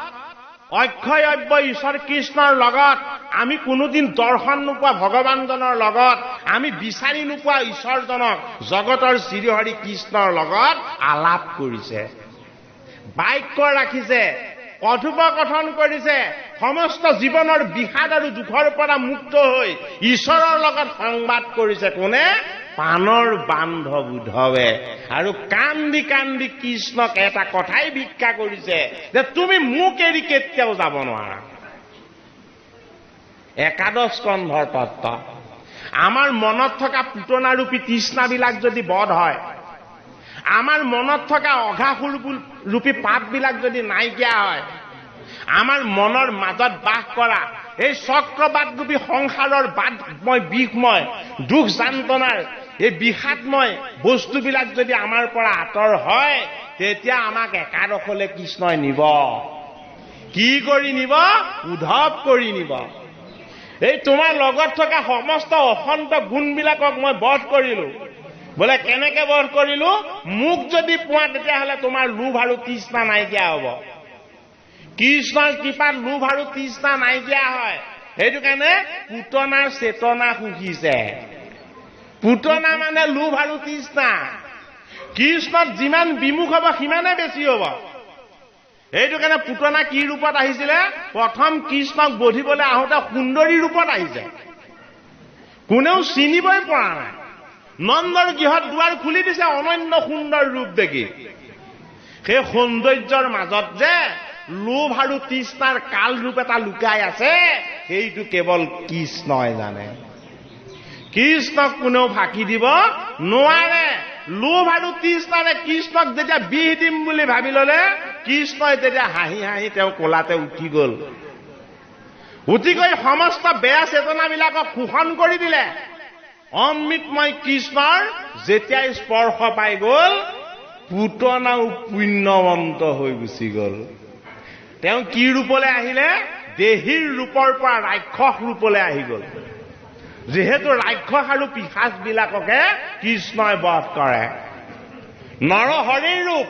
[SPEAKER 2] অক্ষয় অব্য ঈশ্বৰ কৃষ্ণৰ লগত আমি কোনোদিন দৰ্শন নোপোৱা ভগৱানজনৰ লগত আমি বিচাৰি নোপোৱা ঈশ্বৰজনক জগতৰ শ্ৰীহৰি কৃষ্ণৰ লগত আলাপ কৰিছে, বাক্য ৰাখিছে, কথোপকথন কৰিছে, সমস্ত জীৱনৰ বিষাদ আৰু দুখৰ পৰা মুক্ত হৈ ঈশ্বৰৰ লগত সংবাদ কৰিছে। কোনে? পানৰ বান্ধৱ উদ্ধৱে। আৰু কান্দি কান্দি কৃষ্ণক এটা কথাই ভিক্ষা কৰিছে যে তুমি মোক এৰি কেতিয়াও যাব নোৱাৰা। একাদশ স্কন্ধৰ তত্ত্ব। আমাৰ মনত থকা পুতনাৰূপী তৃষ্ণাবিলাক যদি বধ হয়, আমাৰ মনত থকা অঘাসুৰ ৰূপী পাপবিলাক যদি নাইকিয়া হয়, আমাৰ মনৰ মাজত বাস কৰা এই চক্ৰবাদ ৰূপী সংসাৰৰ বাদময় বিষময় দুখ যান্তনাৰ এই বিষাদময় বস্তুবিলাক যদি আমাৰ পৰা আঁতৰ হয়, তেতিয়া আমাক একাদশলৈ কৃষ্ণই নিব। কি কৰি নিব? উদ্ধৱ কৰি নিব। এই তোমাৰ লগত থকা সমস্ত অসন্ত গুণবিলাকক মই বধ কৰিলো। বোলে কেনেকে বধ কৰিলো? মোক যদি পোৱা তেতিয়াহ'লে তোমাৰ লোভ আৰু তৃষ্ণা নাইকিয়া হ'ব। কৃষ্ণৰ কৃপাত লোভ আৰু তৃষ্ণা নাইকিয়া হয়। সেইটো কাৰণে পুতনাৰ চেতনা সুখিছে। পুতনা মানে লোভ আৰু তৃষ্ণা। কৃষ্ণত যিমান বিমুখ হ'ব সিমানে বেছি হ'ব। সেইটো কাৰণে পুতনা কি ৰূপত আহিছিলে? প্ৰথম কৃষ্ণক বধিবলৈ আহোঁতে সুন্দৰী ৰূপত আহিছে। কোনেও চিনিবই পৰা নাই। নন্দৰ গৃহত দুৱাৰ খুলি দিছে অনন্য সুন্দৰ ৰূপ দেখি। সেই সৌন্দৰ্যৰ মাজত যে লোভ আৰু তৃষ্ণাৰ কাল ৰূপ এটা লুকাই আছে, সেইটো কেৱল কৃষ্ণই জানে। কৃষ্ণক কোনেও ফাঁকি দিব নোৱাৰে। লোভ আৰু তৃষ্ণাৰে কৃষ্ণক যেতিয়া বিহ দিম বুলি ভাবি ললে, কৃষ্ণই তেতিয়া হাঁহি হাঁহি তেওঁ কোলাতে উঠি গল। উঠি গৈ সমস্ত বেয়া চেতনাবিলাকক শোষণ কৰি দিলে। অমৃতময় কৃষ্ণৰ যেতিয়াই স্পৰ্শ পাই গল, পুতনাও পুণ্যৱন্ত হৈ গুচি গল। তেওঁ কি ৰূপলৈ আহিলে? দেহীৰ ৰূপৰ পৰা ৰাক্ষস ৰূপলৈ আহি গল। যিহেতু ৰাক্ষস আৰু পিশাচ বিলাককে কৃষ্ণই বধ কৰে। নৰ হৰিৰ ৰূপ,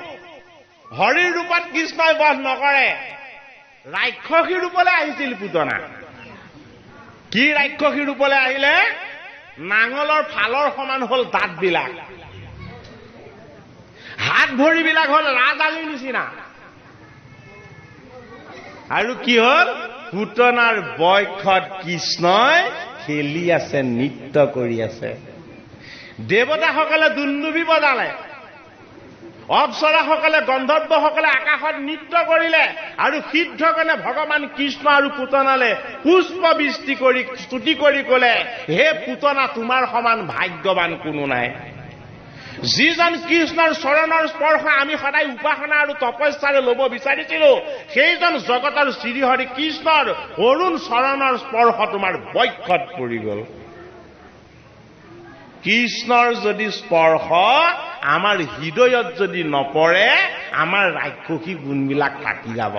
[SPEAKER 2] হৰিৰ ৰূপত কৃষ্ণই বধ নকৰে। ৰাক্ষসী ৰূপলৈ আহিছিল পুতনা। কি ৰাক্ষসী ৰূপলৈ আহিলে? নাঙলৰ ফালৰ সমান হল দাঁতবিলাক, হাত ভৰিবিলাক হল ৰাজালীৰ নিচিনা। আৰু কি হল? পুতনাৰ বক্ষত কৃষ্ণই খেলি আছে, নৃত্য কৰি আছে। দেৱতাসকলে দুন্দুভি বজালে, অপ্সৰাসকলে গন্ধৰ্বসকলে আকাশত নৃত্য কৰিলে, আৰু সিদ্ধগণে ভগৱান কৃষ্ণ আৰু পুতনালে পুষ্প বৃষ্টি কৰি স্তুতি কৰি কলে, হে পুতনা, তোমাৰ সমান ভাগ্যৱান কোনো নাই। যিজন কৃষ্ণৰ চৰণৰ স্পৰ্শ আমি সদায় উপাসনা আৰু তপস্যাৰে ল'ব বিচাৰিছিলো, সেইজন জগতৰ শ্ৰীহৰি কৃষ্ণৰ অৰুণ চৰণৰ স্পৰ্শ তোমাৰ বক্ষত পৰি গল। কৃষ্ণৰ যদি স্পৰ্শ আমাৰ হৃদয়ত যদি নপৰে, আমাৰ ৰাক্ষসী গুণবিলাক থাকি যাব।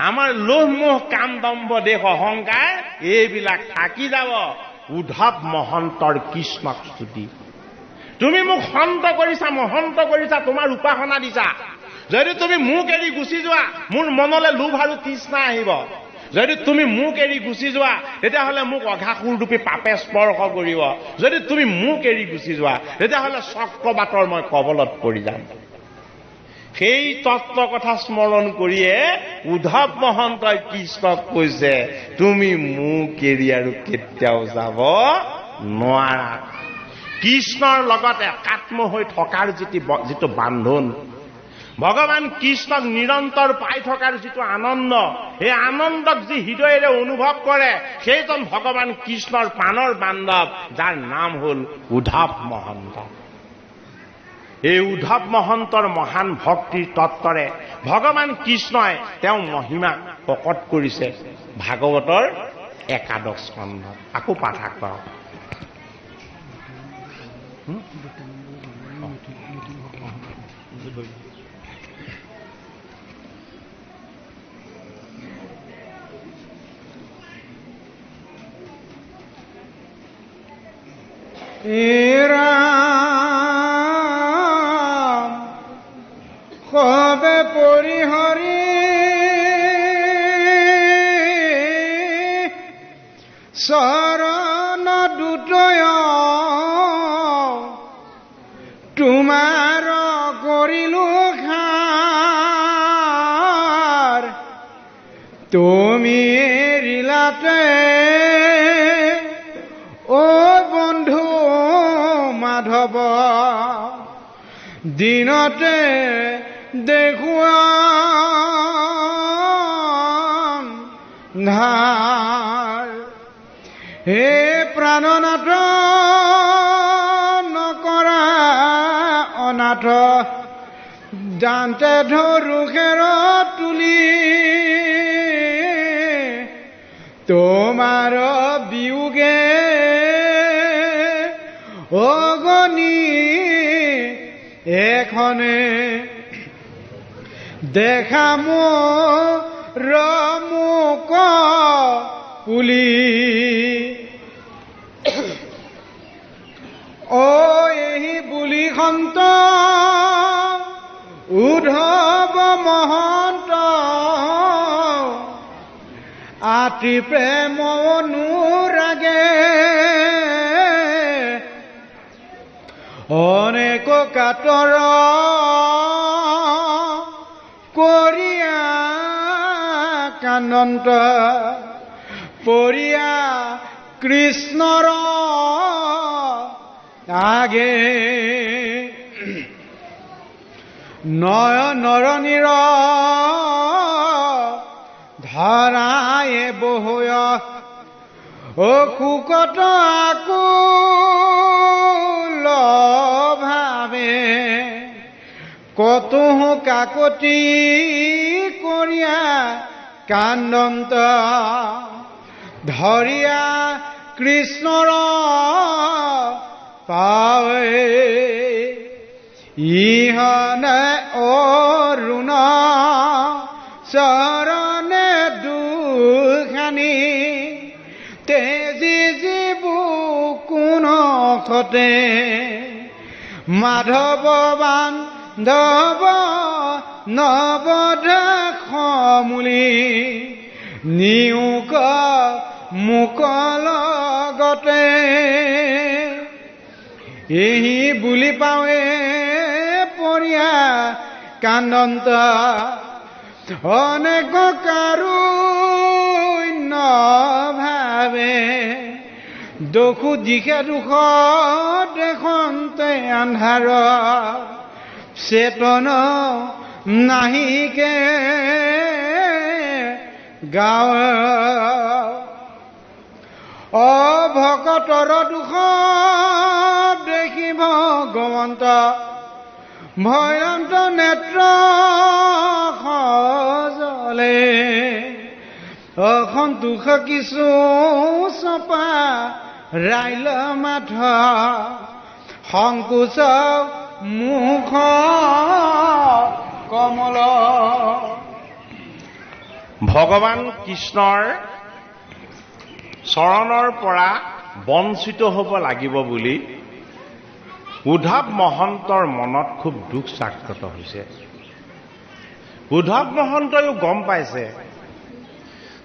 [SPEAKER 2] আমাৰ লোভ মোহ কাম দম্ভ দেহ অহংকাৰ এইবিলাক থাকি যাব। উদ্ধৱ মহন্তৰ কৃষ্ণক স্তুতি। তুমি মোক সন্ত কৰিছা, মহন্ত কৰিছা, তোমাৰ উপাসনা দিছা। যদি তুমি মোক এৰি গুচি যোৱা, মোৰ মনলৈ লোভ আৰু তৃষ্ণা আহিব। যদি তুমি মোক এৰি গুচি যোৱা, তেতিয়াহ'লে মোক অঘাসুৰ ৰূপী পাপে স্পৰ্শ কৰিব। যদি তুমি মোক এৰি গুচি যোৱা, তেতিয়াহ'লে চক্ৰবাতৰ মই কবলত পৰি যাম। সেই তত্ত্ব কথা স্মৰণ কৰিয়ে উদ্ধৱ মহন্তই কৃষ্ণক কৈছে, তুমি মোক এৰি আৰু কেতিয়াও যাব নোৱাৰা। কৃষ্ণৰ লগত একাত্ম হৈ থকাৰ যিটো বান্ধোন, ভগৱান কৃষ্ণক নিৰন্তৰ পাই থকাৰ যিটো আনন্দ, এই আনন্দক যি হৃদয়েৰে অনুভৱ কৰে, সেইজন ভগৱান কৃষ্ণৰ প্ৰাণৰ বান্ধৱ, যাৰ নাম হল উদ্ধৱ মহন্ত। এই উদ্ধৱ মহন্তৰ মহান ভক্তিৰ তত্ত্বৰে ভগৱান কৃষ্ণই তেওঁ মহিমা প্ৰকট কৰিছে ভাগৱতৰ একাদশ স্কন্ধত। আকৌ পাঠ কৰক।
[SPEAKER 1] কবে পৰিহৰি চৰণ দুটয় তোমাৰ কৰিলো খাৰ তুমি এৰিলাতে অ বন্ধু মাধৱ দিনতে দেখুৱা ধাৰ হে প্ৰাণনাথ নকৰা অনাথ জানতে ধৰো খেৰত তুলি তোমাৰ বিয়োগে অগণি এখনে দেখা মোৰ মুক পুলি অ এই বুলি সন্ত উদ্ধৱ মহন্ত আতি প্ৰেম অনুৰাগে অনেক কাতৰ কৰিয়া কানন্ত পৰিয়া কৃষ্ণৰ আগে নয়নৰ নীৰ ধাৰায়ে বহয় অসুকত আকুল ভাবে কতহু কাকতি কৰিয়া কান্দন্ত ধৰিয়া কৃষ্ণৰ পাৱে ইহনে অৰুণ চৰণে দুখানি তেজি জীবু কোন খতে মাধৱ বান্ধৱ নৱদেশ মূলি নিয়োগ মুক লগতে এহি বুলি পাৱে পৰিয়া কান্দন্ত অনেক কাৰুণ্য ভাবে দোষো দিশে দুখ দেখন্তে আন্ধাৰ চেতন নাহিকে গাঁও অভকতৰ দুখ দেখি ভগৱন্ত ভয়ন্ত নেত্ৰ সজলে অসন্তোষ কিছু চপা ৰাইল মাথ সংকোচ মুখ কমল
[SPEAKER 2] ভগৱান কৃষ্ণৰ চৰণৰ পৰা বঞ্চিত হ'ব লাগিব বুলি উদ্ধৱ মহন্তৰ মনত খুব দুখ জাগ্ৰত হৈছে। উদ্ধৱ মহন্তইও গম পাইছে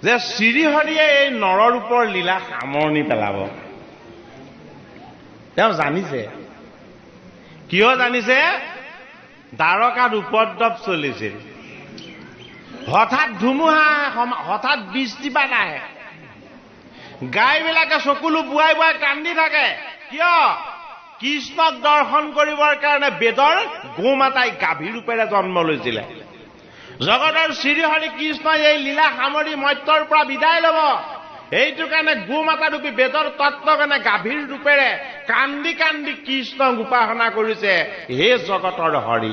[SPEAKER 2] যে শ্ৰীহৰিয়ে এই নৰৰূপৰ লীলা সামৰণি পেলাব। তেওঁ জানিছে। কিয় জানিছে? দ্বাৰকাত উপদ্ৰৱ চলিছিল, হঠাৎ ধুমুহা হঠাৎ বৃষ্টিপাত আহে, গাইবিলাকে চকুলো বুৱাই বুৱাই কান্দি থাকে। কিয়? কৃষ্ণক দৰ্শন কৰিবৰ কাৰণে বেদৰ গোমাতাই গাভী ৰূপেৰে জন্ম লৈছিলে। জগতৰ শ্ৰীহৰি কৃষ্ণই এই লীলা সামৰি মৰ্ত্যৰ পৰা বিদায় ল'ব, এইটো কাৰণে গোমাতা ৰূপী বেদৰ তত্ত্ব কাৰণে গাভীৰ ৰূপেৰে কান্দি কান্দি কৃষ্ণক উপাসনা কৰিছে। হে জগতৰ হৰি,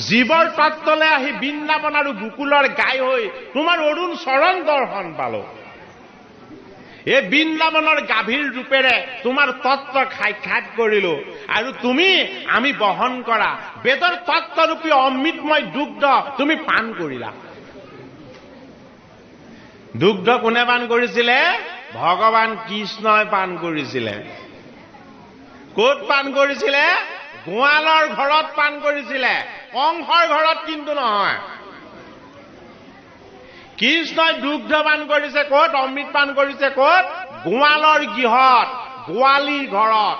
[SPEAKER 2] জীৱৰ তত্ত্বলৈ আহি বৃন্দাবন আৰু গোকুলৰ গাই হৈ তোমাৰ অৰুণ চৰণ দৰ্শন পালো। এই বৃন্দাবনৰ গাভীৰ ৰূপেৰে তোমাৰ তত্ত্ব সাক্ষাৎ কৰিলো, আৰু তুমি আমি বহন কৰা বেদৰ তত্ত্বৰূপী অমৃতময় দুগ্ধ তুমি পান কৰিলা। দুগ্ধ কোনে পান কৰিছিলে? ভগৱান কৃষ্ণই পান কৰিছিলে। ক'ত পান কৰিছিলে? গোৱালৰ ঘৰত পান কৰিছিলে, কংসৰ ঘৰত কিন্তু নহয়। কৃষ্ণই দুগ্ধ পান কৰিছে ক'ত? অমৃত পান কৰিছে ক'ত? গোৱালৰ গৃহত, গোৱালীৰ ঘৰত,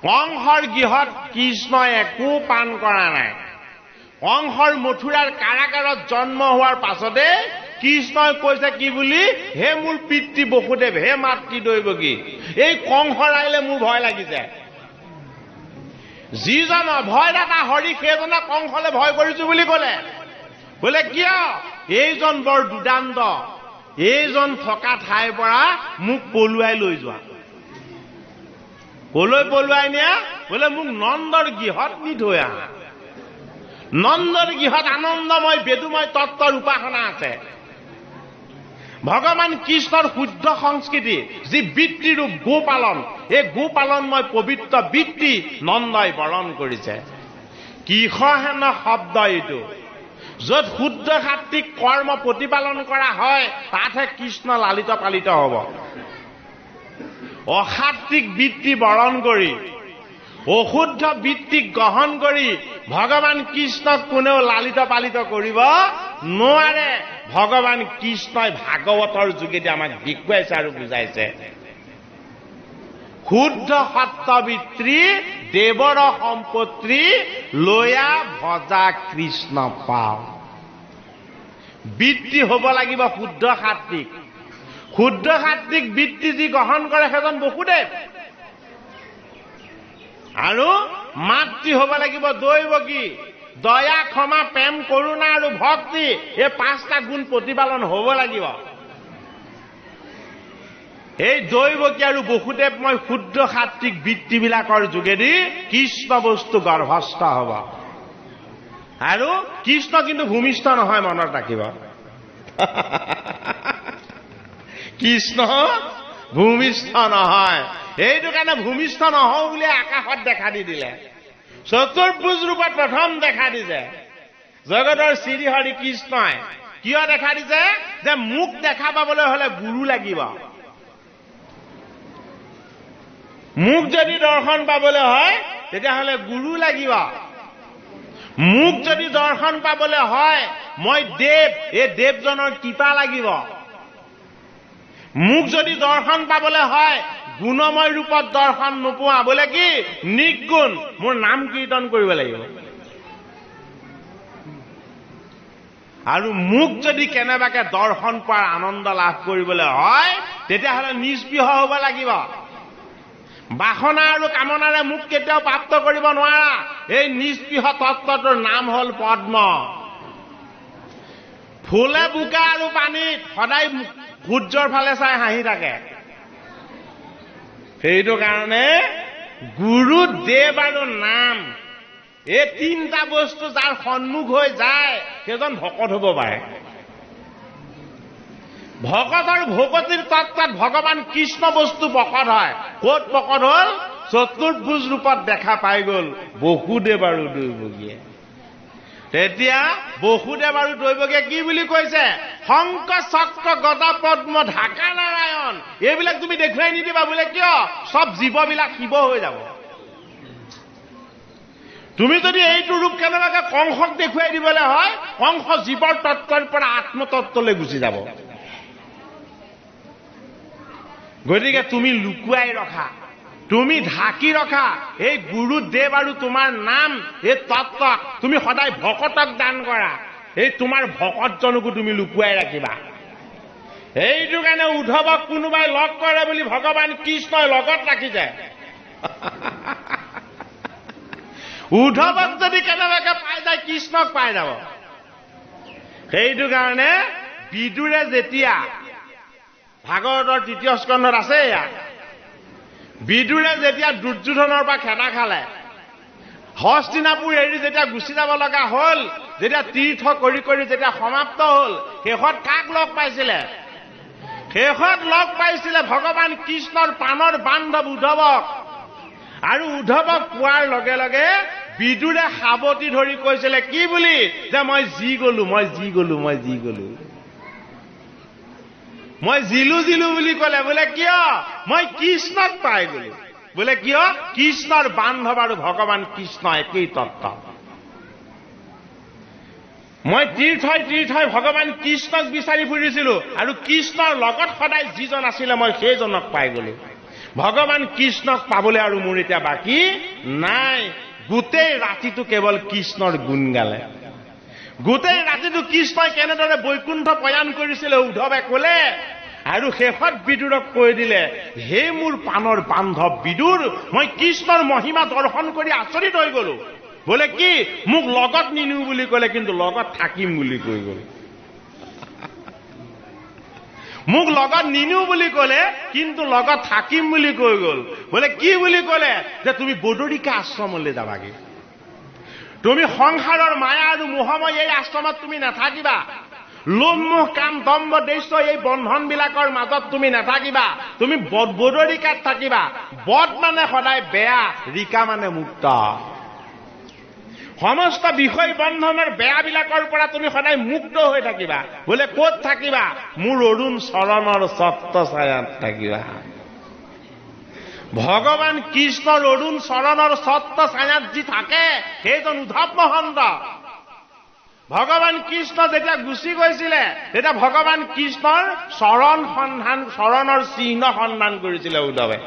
[SPEAKER 2] কংসৰ গৃহত কৃষ্ণই একো পান কৰা নাই। কংসৰ মথুৰাৰ কাৰাগাৰত জন্ম হোৱাৰ পাছতে কৃষ্ণই কৈছে কি বুলি, হে মোৰ পিতৃ বসুদেৱ, হে মাতৃ দৈৱকী, এই কংস আহিলে মোৰ ভয় লাগিছে। যিজন অভয়দাতা হৰি সেইজনে কংসলে ভয় কৰিছো বুলি কলে। বোলে কিয়? এইজন বৰ দুদান্ত, এইজন থকা ঠাইৰ পৰা মোক পলুৱাই লৈ যোৱা। কলৈ পলুৱাই নিয়া? বোলে মোক নন্দৰ গৃহত নি থৈ আহা। নন্দৰ গৃহত আনন্দময় বেদুময় তত্ত্বৰ উপাসনা আছে। ভগৱান কৃষ্ণৰ শুদ্ধ সংস্কৃতি যি বৃত্তিৰূপ গোপালন, এই গোপালনময় পবিত্ৰ বৃত্তি নন্দই বৰণ কৰিছে। কৃষহেন শব্দ এইটো, য'ত শুদ্ধ সাত্বিক কৰ্ম প্ৰতিপালন কৰা হয় তাতহে কৃষ্ণ লালিত পালিত হ'ব। অসাত্বিক বৃত্তি বৰণ কৰি, অশুদ্ধ বৃত্তিক গ্ৰহণ কৰি ভগৱান কৃষ্ণক কোনেও লালিত পালিত কৰিব নোৱাৰে। ভগৱান কৃষ্ণই ভাগৱতৰ যোগেদি আমাক দেখুৱাইছে আৰু বুজাইছে। শুদ্ধ সত্যবৃত্তি দেৱৰ সম্পত্তি লয়া ভজা কৃষ্ণ পাও। বৃত্তি হ'ব লাগিব শুদ্ধ সাত্বিক। শুদ্ধ সাত্বিক বৃত্তি যি গ্ৰহণ কৰে সেইজন বসুদেৱ। আৰু মাতৃ হ'ব লাগিব দৈৱকী। দয়া, ক্ষমা, প্ৰেম, কৰোণা আৰু ভক্তি, এই 5টা গুণ প্ৰতিপালন হ'ব লাগিব। এই দৈৱকী আৰু বসুদেৱ মই শুদ্ধ সাত্বিক বৃত্তিবিলাকৰ যোগেদি কৃষ্ণ বস্তু গৰ্ভস্থ হ'ব। আৰু কৃষ্ণ কিন্তু ভূমিষ্ঠ নহয়, মনত ৰাখিব। কৃষ্ণ ভূমিষ্ঠ নহয়। এইটো কাৰণে ভূমিষ্ঠ নহওঁ বুলি আকাশত দেখা দি দিলে। চতুৰ্ভুজ ৰূপত প্ৰথম দেখা দিছে জগতৰ শ্ৰীহৰি কৃষ্ণই। কিয় দেখা দিছে? যে মোক দেখা পাবলৈ হলে গুৰু লাগিব। মোক যদি দৰ্শন পাবলৈ হয় তেতিয়াহ'লে গুৰু লাগিব। মোক যদি দৰ্শন পাবলৈ হয় মই দেৱ, এই দেৱজনৰ কৃপা লাগিব। মোক যদি দৰ্শন পাবলৈ হয় গুণময় ৰূপত দৰ্শন নোপোৱা, বোলে কি নিৰ্গুণ, মোৰ নাম কীৰ্তন কৰিব লাগিব। আৰু মোক যদি কেনেবাকে দৰ্শন পোৱাৰ আনন্দ লাভ কৰিবলৈ হয় তেতিয়াহ'লে নিষ্পৃহ হ'ব লাগিব। বাসনা আৰু কামনাৰে মোক কেতিয়াও প্ৰাপ্ত কৰিব নোৱাৰা। এই নিষ্পৃহ তত্ত্বটোৰ নাম হ'ল পদ্ম। ফুলে বোকা আৰু পানীত সদায় সূৰ্যৰ ফালে চাই হাঁহি থাকে। সেইটো কাৰণে গুৰু, দেৱ আৰু নাম, এই 3টা বস্তু যাৰ সন্মুখ হৈ যায় সেইজন ভকত হ'ব পাৰে। ভকতৰ ভকতিৰ তত্ত্বত ভগৱান কৃষ্ণ বস্তু প্ৰকট হয়। ক'ত প্ৰকট হ'ল? চতুৰ্ভুজ ৰূপত দেখা পাই গ'ল বসুদেৱ আৰু দৈৱকীয়ে। তেতিয়া বসুদেৱ আৰু দৈৱকীয়ে কি বুলি কৈছে? শংখ চক্ৰ গদা পদ্ম ঢাকা নাৰায়ণ, এইবিলাক তুমি দেখুৱাই নিদিবা। বোলে কিয়? চব জীৱবিলাক শিৱ হৈ যাব। তুমি যদি এইটো ৰূপ কেনেবাকে কংসক দেখুৱাই দিবলৈ হয়, কংস জীৱৰ তত্ত্বৰ পৰা আত্মতত্ত্বলৈ গুচি যাব। গতিকে তুমি লুকুৱাই ৰখা, তুমি ঢাকি ৰখা এই গুৰুদেৱ আৰু তোমাৰ নাম, এই তত্ত্ব তুমি সদায় ভকতক দান কৰা। এই তোমাৰ ভকতজনকো তুমি লুকুৱাই ৰাখিবা। এইটো কাৰণে উদ্ধৱক কোনোবাই লগ কৰে বুলি ভগৱান কৃষ্ণই লগত ৰাখিছে। উদ্ধৱক যদি কেনেবাকে পাই যায় কৃষ্ণক পাই যাব। সেইটো কাৰণে বিদুৰে যেতিয়া ভাগৱতৰ 3য় স্কন্ধত আছে, বিদুৰে যেতিয়া দুৰ্যোধনৰ পৰা খেদা খালে, হস্তিনাপুৰ এৰি যেতিয়া গুচি যাব লগা হ'ল, যেতিয়া তীৰ্থ কৰি কৰি যেতিয়া সমাপ্ত হ'ল, শেষত কাক লগ পাইছিলে? শেষত লগ পাইছিলে ভগৱান কৃষ্ণৰ প্ৰাণৰ বান্ধৱ উদ্ধৱক। আৰু উদ্ধৱক পোৱাৰ লগে লগে বিদুৰে সাৱটি ধৰি কৈছিলে কি বুলি? যে মই যি গলো, মই যি গলো, মই যি গলো, মই জিলো জিলো বুলি ক'লে। বোলে কিয়? মই কৃষ্ণক পাই গলো। বোলে কিয়? কৃষ্ণৰ বান্ধৱ আৰু ভগৱান কৃষ্ণ একেই তত্ত্ব। মই তীৰ্থই ভগৱান কৃষ্ণক বিচাৰি ফুৰিছিলো আৰু কৃষ্ণৰ লগত সদায় যিজন আছিলে মই সেইজনক পাই গলো। ভগৱান কৃষ্ণক পাবলৈ আৰু মোৰ এতিয়া বাকী নাই। গোটেই ৰাতিটো কেৱল কৃষ্ণৰ গুণ গালে। গোটেই ৰাতিটো কৃষ্ণই কেনেদৰে বৈকুণ্ঠ প্ৰয়াণ কৰিছিলে উদ্ধৱে ক'লে, আৰু শেষত বিদুৰক কৈ দিলে, হে মোৰ প্ৰাণৰ বান্ধৱ বিদুৰ, মই কৃষ্ণৰ মহিমা দৰ্শন কৰি আচৰিত হৈ গলো। বোলে কি, মোক লগত নিনিও বুলি ক'লে, কিন্তু লগত থাকিম বুলি কৈ গল। মোক লগত নিনিও বুলি ক'লে, কিন্তু লগত থাকিম বুলি কৈ গল। বোলে কি বুলি ক'লে, যে তুমি বদৰিকা আশ্ৰমলৈ যাবাগে। তুমি সংসাৰৰ মায়া আৰু মোহময় এই আশ্ৰমত তুমি নাথাকিবা। লোভ মোহ কাম দম্ভ দৈশ্য এই বন্ধন বিলাকৰ মাজত তুমি নাথাকিবা। তুমি বদৰিকাত থাকিবা। বদ মানে সদায় বেয়া, ৰিকা মানে মুক্ত। সমস্ত বিষয় বন্ধনৰ বেয়াবিলাকৰ পৰা তুমি সদায় মুক্ত হৈ থাকিবা। বোলে ক'ত থাকিবা? মোৰ অৰুণ চৰণৰ ছত্ৰ ছায়াত থাকিবা। ভগৱান কৃষ্ণৰ অৰুণ চৰণৰ ছত্ৰ ছায়াত যি থাকে সেইজন উদ্ধৱ মহন্ত। ভগৱান কৃষ্ণ যেতিয়া গুচি গৈছিলে তেতিয়া ভগৱান কৃষ্ণৰ চৰণৰ চিহ্ন সন্ধান কৰিছিলে উদ্ধৱে।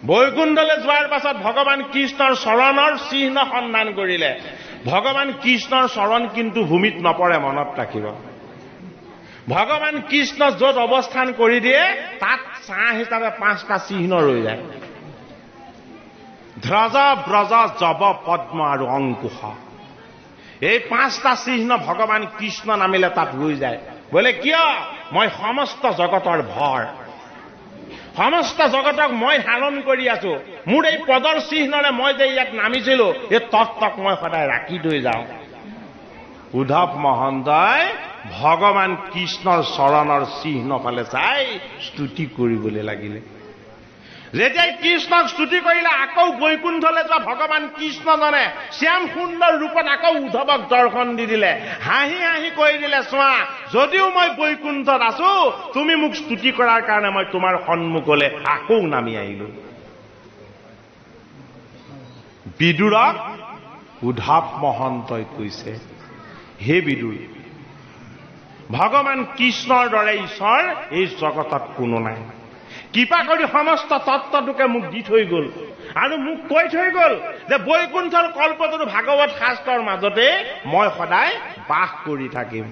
[SPEAKER 2] বৈকুণ্ঠলৈ যোৱাৰ পাছত ভগৱান কৃষ্ণৰ চৰণৰ চিহ্ন সন্ধান কৰিলে। ভগৱান কৃষ্ণৰ চৰণ কিন্তু ভূমিত নপৰে, মনত ৰাখিব। ভগৱান কৃষ্ণ য'ত অৱস্থান কৰি দিয়ে তাত ছাঁ হিচাপে 5টা চিহ্ন ৰৈ যায়। ধ্ৰজ, ব্ৰজ, জব, পদ্ম আৰু অংকুশ। এই 5টা চিহ্ন ভগৱান কৃষ্ণ নামিলে তাত ৰৈ যায়। বোলে কিয়? মই সমস্ত জগতৰ ভৰ, সমস্ত জগতক মই ধাৰণ কৰি আছো। মোৰ এই পদৰ চিহ্নৰে মই যে ইয়াত নামিছিলো, এই তত্ত্বক মই সদায় ৰাখি থৈ যাওঁ। উদ্ধৱ মহন্তই ভগৱান কৃষ্ণৰ চৰণৰ চিহ্ন ফালে চাই স্তুতি কৰিবলৈ লাগিলে। যেতিয়াই কৃষ্ণক স্তুতি কৰিলে, আকৌ বৈকুণ্ঠলৈ যোৱা ভগৱান কৃষ্ণজনে শ্যাম সুন্দৰ ৰূপত আকৌ উদ্ধৱক দৰ্শন দি দিলে। হাঁহি হাঁহি কৈ দিলে, চোৱা, যদিও মই বৈকুণ্ঠত আছো, তুমি মোক স্তুতি কৰাৰ কাৰণে মই তোমাৰ সন্মুখলৈ আকৌ নামি আহিলো। বিদুৰক উদ্ধৱ মহন্তই কৈছে, হে বিদুৰ, ভগৱান কৃষ্ণৰ দৰে ঈশ্বৰ এই জগতত কোনো নাই। কৃপা কৰি সমস্ত তত্ত্বটোকে মোক দি থৈ গল আৰু মোক কৈ থৈ গল যে বৈকুণ্ঠৰ কল্পতৰু ভাগৱত শাস্ত্ৰৰ মাজতে মই সদায় বাস কৰি থাকিম।